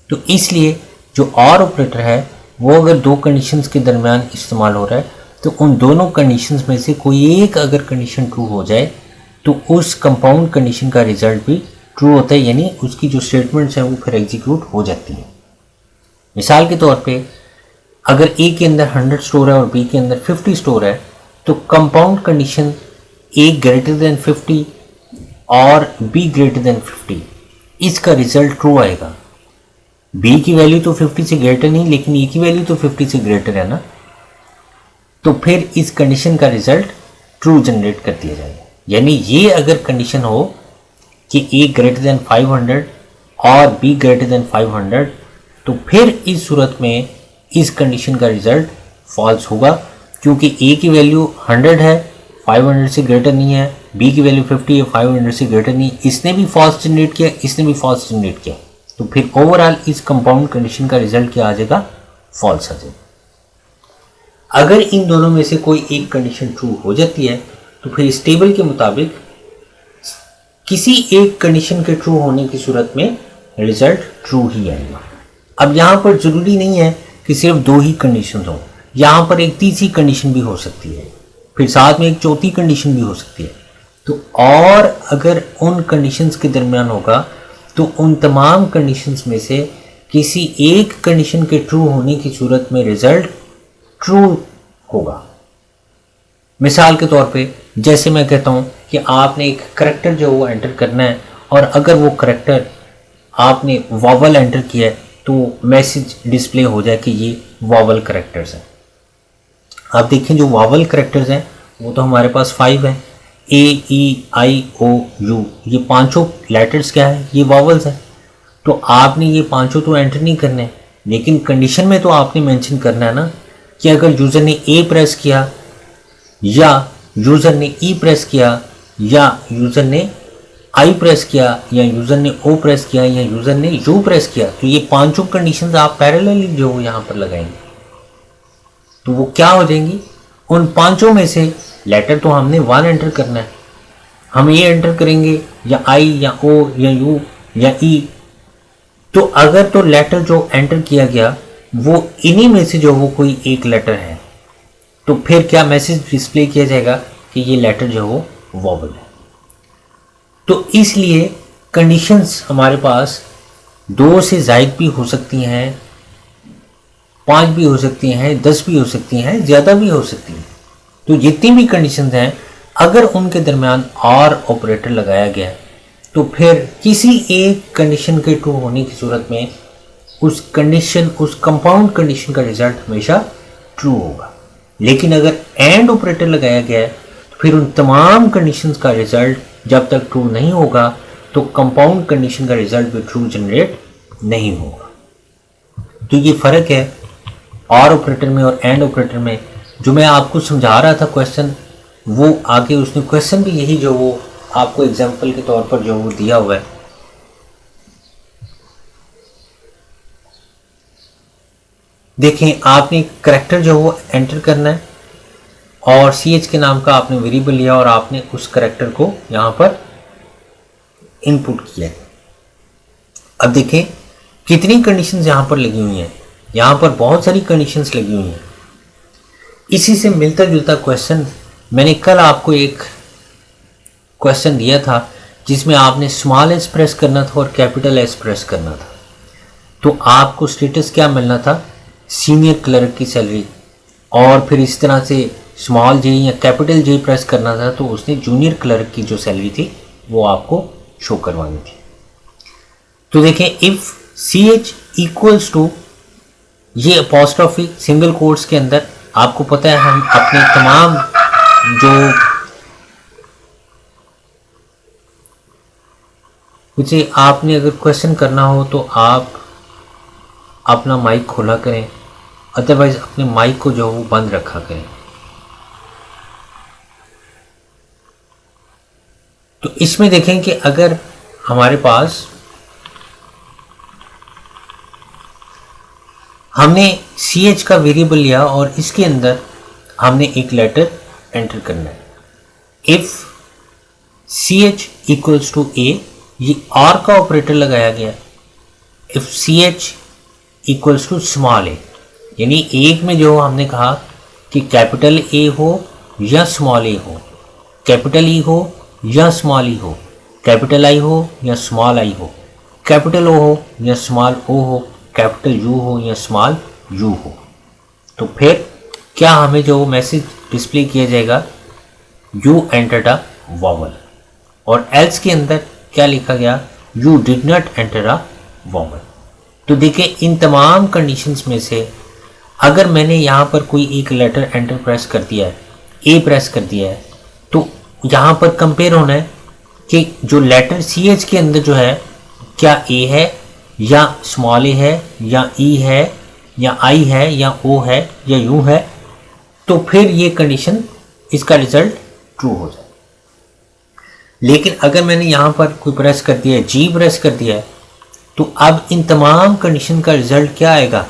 Speaker 1: तो इसलिए जो और ऑपरेटर है वो अगर दो कंडीशंस के दरमियान इस्तेमाल हो रहा है तो उन दोनों कंडीशंस में से कोई एक अगर कंडीशन ट्रू हो जाए तो उस कंपाउंड कंडीशन का रिजल्ट भी ट्रू होता है, यानी उसकी जो स्टेटमेंट्स हैं वो फिर एग्जीक्यूट हो जाती हैं। मिसाल के तौर पे अगर ए के अंदर 100 स्टोर है और बी के अंदर 50 स्टोर है तो कंपाउंड कंडीशन ए ग्रेटर देन 50 और बी ग्रेटर देन 50, इसका रिजल्ट ट्रू आएगा। बी की वैल्यू तो 50 से ग्रेटर नहीं, लेकिन ए की वैल्यू तो 50 से ग्रेटर है ना, तो फिर इस कंडीशन का रिजल्ट ट्रू जनरेट कर दिया जाएगा। यानी ये अगर कंडीशन हो कि ए ग्रेटर देन 500 और बी ग्रेटर देन 500 तो फिर इस सूरत में इस कंडीशन का रिजल्ट फॉल्स होगा, क्योंकि ए की वैल्यू 100 है, 500 से ग्रेटर नहीं है, बी की वैल्यू 50 है, 500 से ग्रेटर नहीं, इसने भी फॉल्स जनरेट किया, इसने भी फॉल्स जनरेट किया, तो फिर ओवरऑल इस कंपाउंड कंडीशन का रिजल्ट क्या आ जाएगा, फॉल्स आ जाएगा। अगर इन दोनों में से कोई एक कंडीशन ट्रू हो जाती है तो फिर इस टेबल के मुताबिक किसी एक कंडीशन के ट्रू होने की सूरत में रिजल्ट ट्रू ही आएगा। अब यहाँ पर ज़रूरी नहीं है कि सिर्फ दो ही कंडीशन हो, यहाँ पर एक तीसरी कंडीशन भी हो सकती है, फिर साथ में एक चौथी कंडीशन भी हो सकती है। तो और अगर उन कंडीशंस के दरमियान होगा तो उन तमाम कंडीशंस में से किसी एक कंडीशन के ट्रू होने की सूरत में रिजल्ट ट्रू होगा। मिसाल के तौर पे जैसे मैं कहता हूँ कि आपने एक करैक्टर जो वो एंटर करना है और अगर वो करैक्टर आपने वॉवल एंटर किया है तो मैसेज डिस्प्ले हो जाए कि ये वॉवल करैक्टर्स हैं। आप देखें जो वॉवल करैक्टर्स हैं वो तो हमारे पास 5 हैं, ए ई आई ओ यू, ये पांचों लेटर्स क्या है, ये वॉवल्स हैं। तो आपने ये पांचों तो एंटर नहीं करने, लेकिन कंडीशन में तो आपने मेंशन करना है ना कि अगर यूज़र ने ए प्रेस किया या यूज़र ने ई प्रेस किया या यूज़र ने आई प्रेस किया या यूज़र ने ओ प्रेस किया या यूज़र ने यू प्रेस किया, तो ये पांचों कंडीशंस आप पैरेलली जो यहाँ पर लगाएंगे तो वो क्या हो जाएंगी, उन पांचों में से लेटर तो हमने 1 एंटर करना है, हम ये एंटर करेंगे या आई या ओ या यू या ई। तो अगर तो लेटर जो एंटर किया गया वो इन्हीं में से जो वो कोई एक लेटर है, तो फिर क्या मैसेज डिस्प्ले किया जाएगा कि ये लेटर जो वो वॉवल है। तो इसलिए कंडीशंस हमारे पास 2 से ज़ायद भी हो सकती हैं, 5 भी हो सकती हैं, 10 भी हो सकती हैं, ज़्यादा भी हो सकती हैं। तो जितनी भी कंडीशंस हैं, अगर उनके दरमियान और ऑपरेटर लगाया गया तो फिर किसी एक कंडीशन के ट्रू होने की सूरत में उस कंपाउंड कंडीशन का रिजल्ट हमेशा ट्रू होगा। लेकिन अगर एंड ऑपरेटर लगाया गया है तो फिर उन तमाम कंडीशंस का रिजल्ट जब तक ट्रू नहीं होगा तो कंपाउंड कंडीशन का रिजल्ट भी ट्रू जनरेट नहीं होगा। तो ये फ़र्क है और ऑपरेटर में और एंड ऑपरेटर में। जो मैं आपको समझा रहा था क्वेश्चन, वो आगे उसने क्वेश्चन भी यही जो वो आपको एग्जांपल के तौर पर जो वो दिया हुआ है। देखें, आपने करैक्टर जो वो एंटर करना है और CH के नाम का आपने वेरिएबल लिया और आपने उस करैक्टर को यहाँ पर इनपुट किया है। अब देखें कितनी कंडीशंस यहाँ पर लगी हुई हैं। यहाँ पर बहुत सारी कंडीशंस लगी हुई हैं। इसी से मिलता जुलता क्वेश्चन मैंने कल आपको एक क्वेश्चन दिया था जिसमें आपने स्मॉल एस प्रेस करना था और कैपिटल एस प्रेस करना था। तो आपको स्टेटस क्या मिलना था? सीनियर क्लर्क की सैलरी। और फिर इस तरह से स्मॉल जे या कैपिटल जे प्रेस करना था तो उसने जूनियर क्लर्क की जो सैलरी थी वो आपको शो करवानी थी। तो देखें, इफ़ CH इक्वल्स टू ये अपॉस्ट्रोफी सिंगल कोट्स के अंदर, आपको पता है हम अपने तमाम जो मुझे आपने अगर क्वेश्चन करना हो तो आप अपना माइक खोला करें, अदरवाइज अपने माइक को जो वो बंद रखा करें। तो इसमें देखें कि अगर हमारे पास हमने CH का वेरिएबल लिया और इसके अंदर हमने एक लेटर एंटर करना है। If CH equals to A, ये और का ऑपरेटर लगाया गया। If CH equals to small a, यानी एक में जो हमने कहा कि कैपिटल A हो या स्मॉल a हो, कैपिटल E हो या स्मॉल e हो, कैपिटल I हो या स्मॉल i हो, कैपिटल O हो या स्मॉल o हो, कैपिटल U हो या स्मॉल u हो। तो फिर क्या हमें जो मैसेज डिस्प्ले किया जाएगा, यू एंटर्ड अ वॉवल। और एल्स के अंदर क्या लिखा गया, you did not enter a vowel. तो देखिए, इन तमाम कंडीशंस में से अगर मैंने यहाँ पर कोई एक लेटर एंटर प्रेस कर दिया है, ए प्रेस कर दिया है, तो यहाँ पर कंपेयर होना है कि जो लेटर CH के अंदर जो है क्या A है या स्मॉल a है या E है या I है या O है या U है। तो फिर ये कंडीशन, इसका रिजल्ट ट्रू हो जाए। लेकिन अगर मैंने यहाँ पर कोई प्रेस कर दिया है, G प्रेस कर दिया है, तो अब इन तमाम कंडीशन का रिजल्ट क्या आएगा,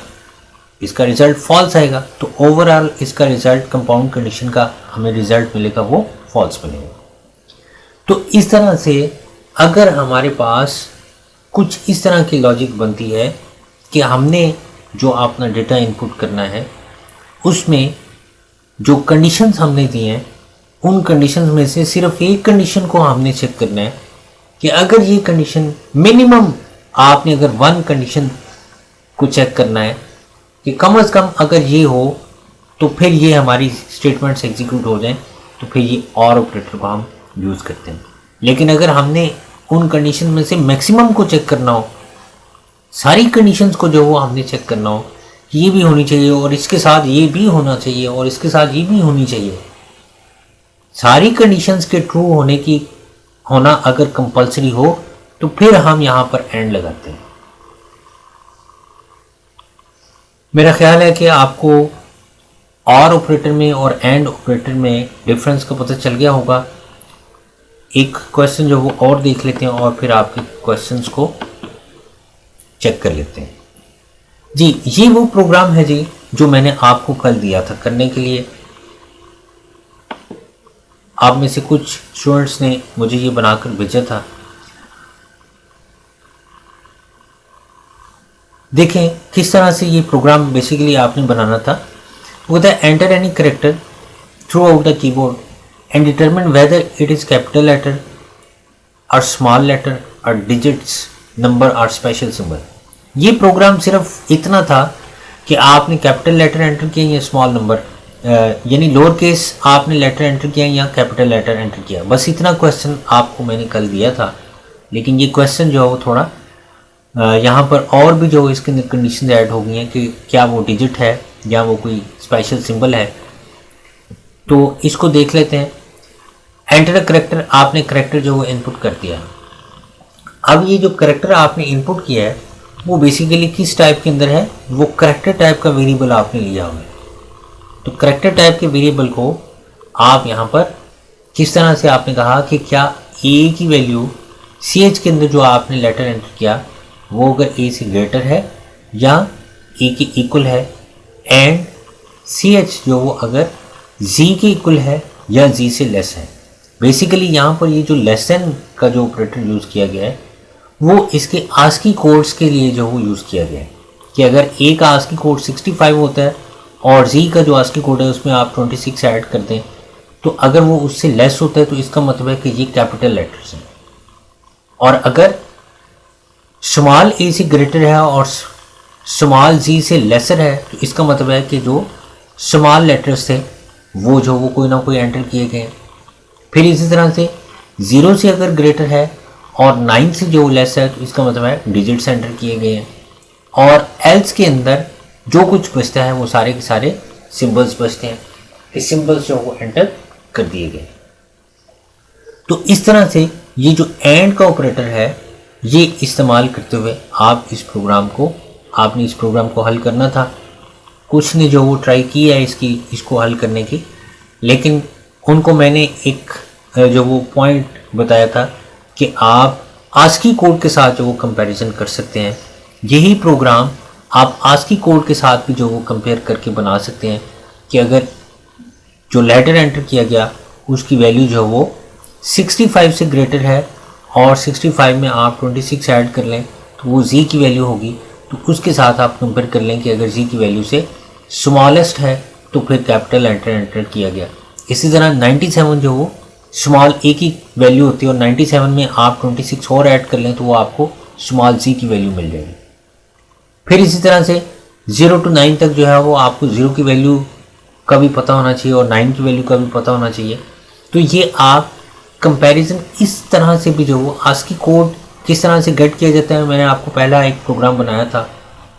Speaker 1: इसका रिजल्ट फॉल्स आएगा। तो ओवरऑल इसका रिजल्ट कंपाउंड कंडीशन का हमें रिजल्ट मिलेगा वो फॉल्स मिलेगा। तो इस तरह से अगर हमारे पास कुछ इस तरह की लॉजिक बनती है कि हमने जो अपना डेटा इनपुट करना है उसमें जो कंडीशंस हमने दी हैं उन कंडीशंस में से सिर्फ एक कंडीशन को हमने चेक करना है कि अगर ये कंडीशन मिनिमम, आपने अगर 1 कंडीशन को चेक करना है कि कम से कम अगर ये हो तो फिर ये हमारी स्टेटमेंट्स एग्जीक्यूट हो जाएं, तो फिर ये और ऑपरेटर को हम यूज़ करते हैं। लेकिन अगर हमने उन कंडीशन में से मैक्सिमम को चेक करना हो, सारी कंडीशंस को जो वो हमने चेक करना हो कि ये भी होनी चाहिए और इसके साथ ये भी होना चाहिए और इसके साथ ये भी होनी चाहिए, सारी कंडीशंस के ट्रू होना अगर कंपलसरी हो तो फिर हम यहाँ पर एंड लगाते हैं। मेरा ख्याल है कि आपको और ऑपरेटर में और एंड ऑपरेटर में डिफरेंस का पता चल गया होगा। एक क्वेश्चन जो वो और देख लेते हैं और फिर आपके क्वेश्चंस को चेक कर लेते हैं। जी, ये वो प्रोग्राम है जी जो मैंने आपको कल दिया था करने के लिए। आप में से कुछ स्टूडेंट्स ने मुझे ये बनाकर भेजा था। देखें किस तरह से ये प्रोग्राम बेसिकली आपने बनाना था। वो था enter any character throughout the keyboard and determine whether it is capital letter और स्मॉल लेटर और डिजिट्स नंबर और स्पेशल सिंबल। ये प्रोग्राम सिर्फ इतना था कि आपने कैपिटल लेटर एंटर किया या स्मॉल नंबर यानी लोअर केस आपने लेटर एंटर किया या कैपिटल लेटर एंटर किया, बस इतना क्वेश्चन आपको मैंने कल दिया था। लेकिन ये क्वेश्चन जो है वो थोड़ा यहाँ पर और भी जो इसके अंदर कंडीशन ऐड हो गई हैं कि क्या वो डिजिट है या वो कोई स्पेशल सिंबल है। तो इसको देख लेते हैं। एंटर करेक्टर, आपने करेक्टर जो वो इनपुट कर दिया। अब ये जो करेक्टर आपने इनपुट किया है वो बेसिकली किस टाइप के अंदर है, वो करेक्टर टाइप का वेरिएबल आपने लिया हुआ है। तो करेक्टर टाइप के वेरिएबल को आप यहाँ पर किस तरह से आपने कहा कि क्या ए की वैल्यू सी एच के अंदर जो आपने लेटर एंटर किया वो अगर ए से ग्रेटर है या ए के इक्वल है, एंड सी एच जो वो अगर जी के इक्वल है या जी से लेस है। बेसिकली यहाँ पर ये जो लेस देन का जो ऑपरेटर यूज़ किया गया है वो इसके आस्की कोड्स के लिए जो वो यूज़ किया गया है कि अगर ए का आस्की कोड 65 होता है और जी का जो आस्की कोड है उसमें आप 26 ऐड कर दें, तो अगर वो उससे लेस होता है तो इसका मतलब है कि ये कैपिटल लेटर्स हैं। और अगर स्मॉल ए से ग्रेटर है और स्मॉल जी से लेसर है तो इसका मतलब है कि जो स्मॉल लेटर्स थे वो जो वो कोई ना कोई एंटर किए गए हैं। फिर इसी तरह से 0 से अगर ग्रेटर है और 9 से जो लेस है तो इसका मतलब है डिजिट्स एंटर किए गए हैं। और एल्स के अंदर जो कुछ बचता है वो सारे के सारे सिंबल्स बचते हैं, इस सिंबल्स जो वो एंटर कर दिए गए। तो इस तरह से ये जो एंड का ऑपरेटर है ये इस्तेमाल करते हुए आप इस प्रोग्राम को आपने इस प्रोग्राम को हल करना था। कुछ ने जो वो ट्राई की है इसको हल करने की, लेकिन उनको मैंने एक जो वो पॉइंट बताया था कि आप आस्की कोड के साथ जो वो कंपैरिजन कर सकते हैं। यही प्रोग्राम आप आस्की कोड के साथ भी जो वो कंपेयर करके बना सकते हैं कि अगर जो लेटर एंटर किया गया उसकी वैल्यू जो वो 65 से ग्रेटर है और 65 में आप 26 ऐड कर लें तो वो जी की वैल्यू होगी। तो उसके साथ आप कंपेयर कर लें कि अगर जी की वैल्यू से स्मॉलेस्ट है तो फिर कैपिटल लेटर एंटर किया गया। इसी तरह 97 जो वो स्मॉल ए की वैल्यू होती है और 97 में आप 26 और ऐड कर लें तो वो आपको स्मॉल जी की वैल्यू मिल जाएगी। फिर इसी तरह से 0 to 9 तक जो है वो आपको 0 की वैल्यू का भी पता होना चाहिए और 9 की वैल्यू का भी पता होना चाहिए। तो ये आप कंपैरिजन इस तरह से भी जो वो आस्की कोड किस तरह से गेट किया जाता है, मैंने आपको पहला एक प्रोग्राम बनाया था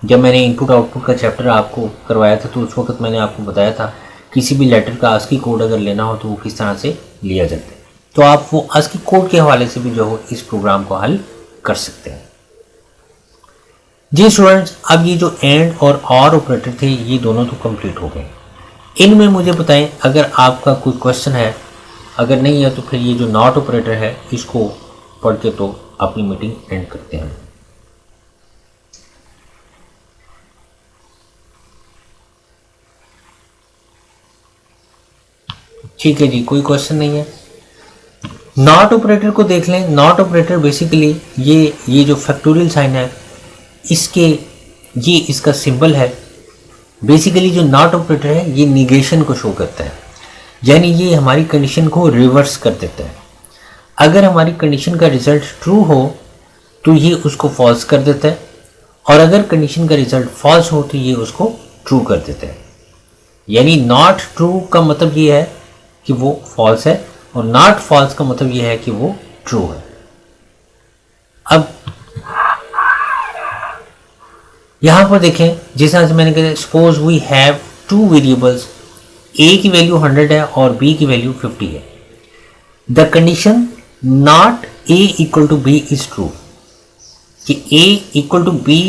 Speaker 1: जब मैंने इनपुट आउटपुट का चैप्टर आपको करवाया था। तो उस वक्त मैंने आपको बताया था किसी भी लेटर का आस्की कोड अगर लेना हो तो वो किस तरह से लिया जाता है। तो आप वो आस्की कोड के हवाले से भी जो हो इस प्रोग्राम को हल कर सकते हैं। जी स्टूडेंट्स, अब ये जो एंड और ऑपरेटर थे ये दोनों तो कंप्लीट हो गए। इनमें मुझे बताएं अगर आपका कोई क्वेश्चन है, अगर नहीं है तो फिर ये जो नॉट ऑपरेटर है इसको पढ़ के तो अपनी मीटिंग एंड करते हैं। ठीक है जी, कोई क्वेश्चन नहीं है। नॉट ऑपरेटर को देख लें। नॉट ऑपरेटर बेसिकली ये जो फैक्टोरियल साइन है ये इसका सिंबल है। बेसिकली जो नॉट ऑपरेटर है ये निगेशन को शो करता है, यानी ये हमारी कंडीशन को रिवर्स कर देता है। अगर हमारी कंडीशन का रिजल्ट ट्रू हो तो ये उसको फॉल्स कर देता है, और अगर कंडीशन का रिजल्ट फॉल्स हो तो ये उसको ट्रू कर देता है। यानी नॉट ट्रू का मतलब ये है कि वो फॉल्स है और नॉट फॉल्स का मतलब ये है कि वो ट्रू है। अब यहां पर देखें, जिस तरह से मैंने कहा suppose we have two variables, A की वैल्यू 100 है और बी की वैल्यू 50 है। The condition not A equal to B is true, कि A equal to B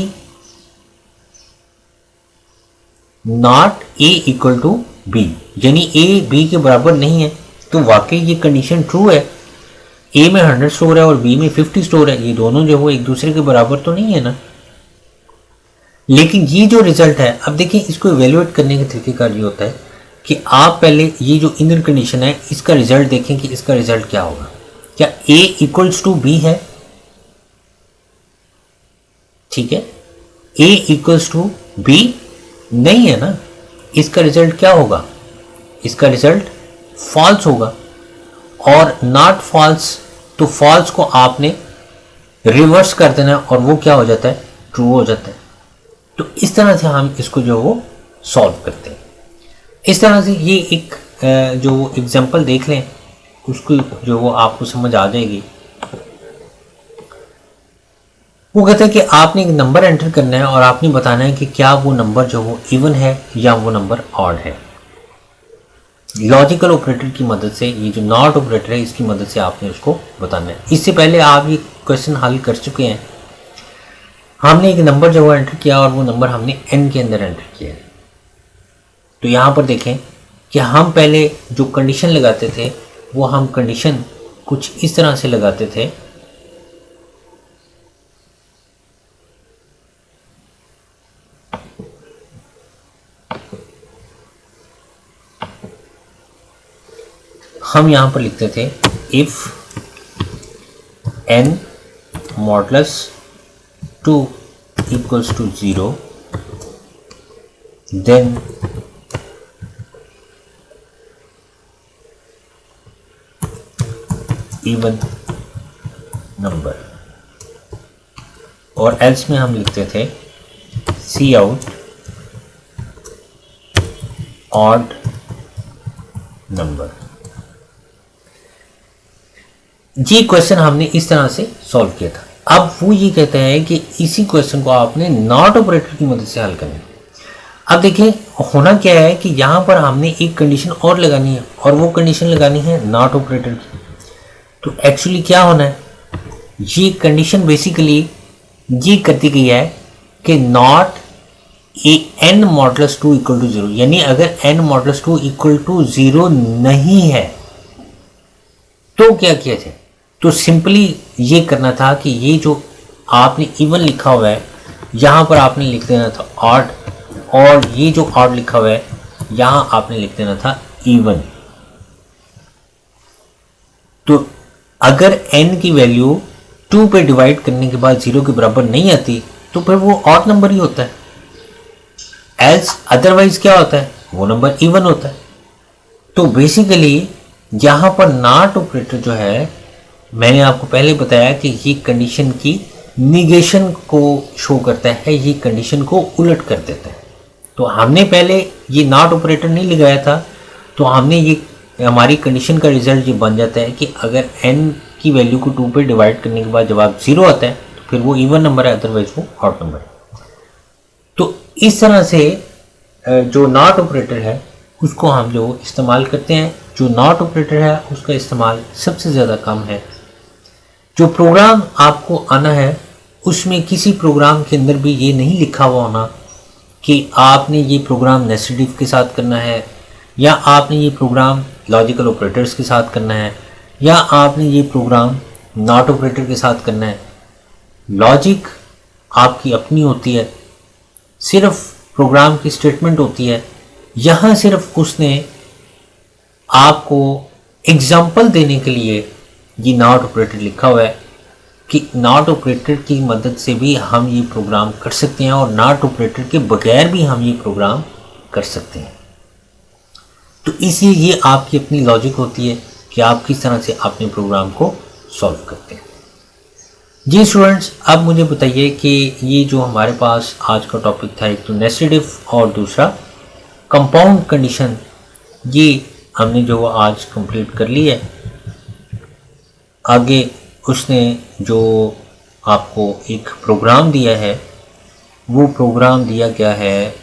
Speaker 1: not A equal to B, यानी ए बी के बराबर नहीं है, तो वाकई ये कंडीशन ट्रू है। ए में 100 स्टोर है और बी में 50 स्टोर है, ये दोनों जो वो एक दूसरे के बराबर तो नहीं है ना। लेकिन ये जो रिजल्ट है, अब देखिए इसको इवेल्युएट करने के तरीकेकार ये होता है कि आप पहले ये जो इनर कंडीशन है इसका रिजल्ट देखें कि इसका रिजल्ट क्या होगा। क्या ए इक्वल्स टू बी है? ठीक है, A इक्वल्स टू B नहीं है ना, इसका रिजल्ट क्या होगा, इसका रिजल्ट फॉल्स होगा। और नॉट फॉल्स, तो फॉल्स को आपने रिवर्स कर देना और वो क्या हो जाता है, ट्रू हो जाता है। तो इस तरह से हम इसको जो वो सॉल्व करते हैं। इस तरह से ये एक जो एग्जांपल देख लें, उसको जो वो आपको समझ आ जाएगी। वो कहता है कि आपने एक नंबर एंटर करना है और आपने बताना है कि क्या वो नंबर जो वो इवन है या वो नंबर ऑड है। लॉजिकल ऑपरेटर की मदद से, ये जो नॉट ऑपरेटर है इसकी मदद से आपने उसको बताना है। इससे पहले आप ये क्वेश्चन हल कर चुके हैं। हमने एक नंबर जो वो एंटर किया और वो नंबर हमने n के अंदर एंटर किया है। तो यहाँ पर देखें कि हम पहले जो कंडीशन लगाते थे वो हम कंडीशन कुछ इस तरह से लगाते थे। हम यहाँ पर लिखते थे if n modulus 2 equals to 0 then even number, और एल्स में हम लिखते थे सी आउट ऑड नंबर। ये क्वेश्चन हमने इस तरह से सॉल्व किया था। अब वो ये कहता है कि इसी क्वेश्चन को आपने नॉट ऑपरेटर की मदद से हल करना है। अब देखें होना क्या है कि यहाँ पर हमने एक कंडीशन और लगानी है और वो कंडीशन लगानी है नॉट ऑपरेटर की। तो एक्चुअली क्या होना है, ये कंडीशन बेसिकली ये करती गई है कि not n modulus 2 equal to 0, यानी अगर n मॉडुलस 2 इक्वल टू 0 नहीं है तो क्या किया जाए। तो सिंपली ये करना था कि ये जो आपने इवन लिखा हुआ है यहाँ पर आपने लिख देना था ऑड, और ये जो ऑड लिखा हुआ है यहाँ आपने लिख देना था इवन। तो अगर n की वैल्यू 2 पे डिवाइड करने के बाद 0 के बराबर नहीं आती तो फिर वो ऑड नंबर ही होता है, एल्स अदरवाइज क्या होता है, वो नंबर इवन होता है। तो बेसिकली यहाँ पर नॉट ऑपरेटर जो है, मैंने आपको पहले बताया कि ये कंडीशन की निगेशन को शो करता है, ये कंडीशन को उलट कर देता है। तो हमने पहले ये नॉट ऑपरेटर नहीं लगाया था, तो हमने ये हमारी कंडीशन का रिजल्ट ये बन जाता है कि अगर n की वैल्यू को 2 पे डिवाइड करने के बाद जब आप 0 आता है तो फिर वो इवन नंबर है, अदरवाइज वो ऑड नंबर है। तो इस तरह से जो नॉट ऑपरेटर है उसको हम जो इस्तेमाल करते हैं। जो नॉट ऑपरेटर है उसका इस्तेमाल सबसे ज़्यादा कम है। जो प्रोग्राम आपको आना है उसमें किसी प्रोग्राम के अंदर भी ये नहीं लिखा हुआ होना कि आपने ये प्रोग्राम नेस्टेड इफ के साथ करना है, या आपने ये प्रोग्राम लॉजिकल ऑपरेटर्स के साथ करना है, या आपने ये प्रोग्राम नॉट ऑपरेटर के साथ करना है। लॉजिक आपकी अपनी होती है, सिर्फ प्रोग्राम की स्टेटमेंट होती है। यहाँ सिर्फ उसने आपको एग्जाम्पल देने के लिए ये नॉट ऑपरेटर लिखा हुआ है कि नॉट ऑपरेटर की मदद से भी हम ये प्रोग्राम कर सकते हैं और नॉट ऑपरेटर के बगैर भी हम ये प्रोग्राम कर सकते हैं। तो इसलिए ये आपकी अपनी लॉजिक होती है कि आप किस तरह से अपने प्रोग्राम को सॉल्व करते हैं। जी स्टूडेंट्स, अब मुझे बताइए कि ये जो हमारे पास आज का टॉपिक था, एक तो नेस्टेड इफ और दूसरा कंपाउंड कंडीशन, ये हमने जो आज कंप्लीट कर ली है। आगे उसने जो आपको एक प्रोग्राम दिया है, वो प्रोग्राम दिया गया है,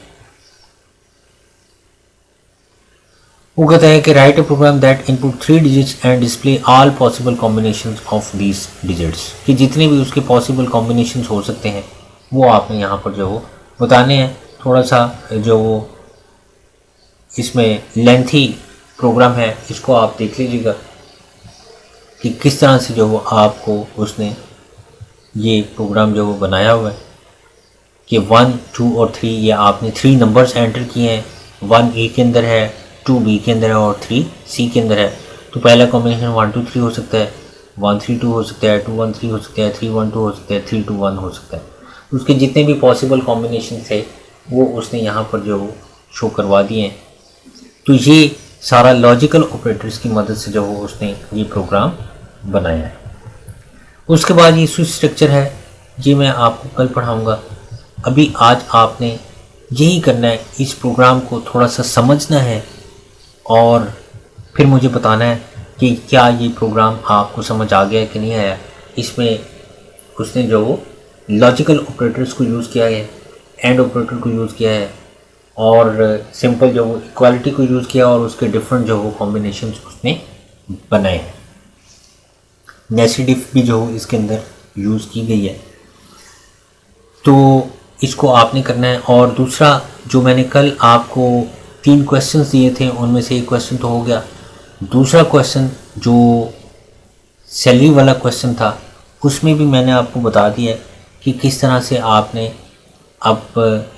Speaker 1: वो कहता है कि write a program that input 3 digits and display all possible combinations of these digits, कि जितने भी उसके पॉसिबल कॉम्बिनेशंस हो सकते हैं वो आपने यहाँ पर जो वो बताने हैं। थोड़ा सा जो वो इसमें लेंथी प्रोग्राम है, इसको आप देख लीजिएगा कि किस तरह से जो वो आपको उसने ये प्रोग्राम जो वो बनाया हुआ है कि 1, 2 और 3 ये आपने 3 नंबर्स एंटर किए हैं। 1 ए के अंदर है, 2 बी के अंदर है और 3 सी के अंदर है। तो पहला कॉम्बिनेशन 1 2 3 हो सकता है, 1 3 2 हो सकता है, 2 1 3 हो सकता है, 3 1 2 हो सकता है, 3 2 1 हो सकता है। उसके जितने भी पॉसिबल कॉम्बिनेशन थे वो उसने यहाँ पर जो शो करवा दिए हैं। तो ये सारा लॉजिकल ऑपरेटर्स की मदद से जो वो उसने ये प्रोग्राम बनाया है। उसके बाद ये स्विच स्ट्रक्चर है, ये मैं आपको कल पढ़ाऊँगा। अभी आज आपने यही करना है, इस प्रोग्राम को थोड़ा सा समझना है और फिर मुझे बताना है कि क्या ये प्रोग्राम आपको समझ आ गया कि नहीं आया। इसमें उसने जो लॉजिकल ऑपरेटर्स को यूज़ किया है, एंड ऑपरेटर को यूज़ किया है और सिंपल जो वो इक्वालिटी को यूज़ किया और उसके डिफरेंट जो वो कॉम्बिनेशंस उसने बनाए हैं। नेस्टेड इफ भी जो इसके अंदर यूज़ की गई है, तो इसको आपने करना है। और दूसरा जो मैंने कल आपको 3 क्वेश्चंस दिए थे उनमें से एक क्वेश्चन तो हो गया। दूसरा क्वेश्चन जो सैलरी वाला क्वेश्चन था उसमें भी मैंने आपको बता दिया कि किस तरह से आपने अब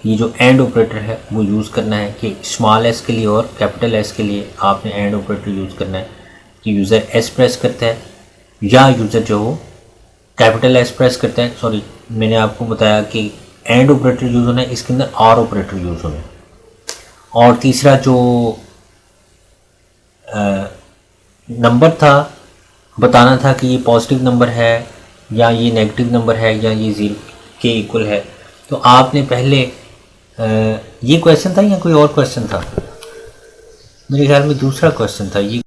Speaker 1: ये जो एंड ऑपरेटर है वो यूज़ करना है कि स्मॉल एस के लिए और कैपिटल एस के लिए आपने एंड ऑपरेटर यूज़ करना है कि यूज़र एस प्रेस करता है या यूज़र जो हो कैपिटल एस प्रेस करता है। सॉरी, मैंने आपको बताया कि एंड ऑपरेटर यूज़ होना है, इसके अंदर आर ऑपरेटर यूज़ होना है। और तीसरा जो नंबर था, बताना था कि ये पॉजिटिव नंबर है या ये नेगेटिव नंबर है या ये 0 के इक्वल है। तो आपने पहले ये क्वेश्चन था या कोई और क्वेश्चन था, मेरे ख्याल में दूसरा क्वेश्चन था ये।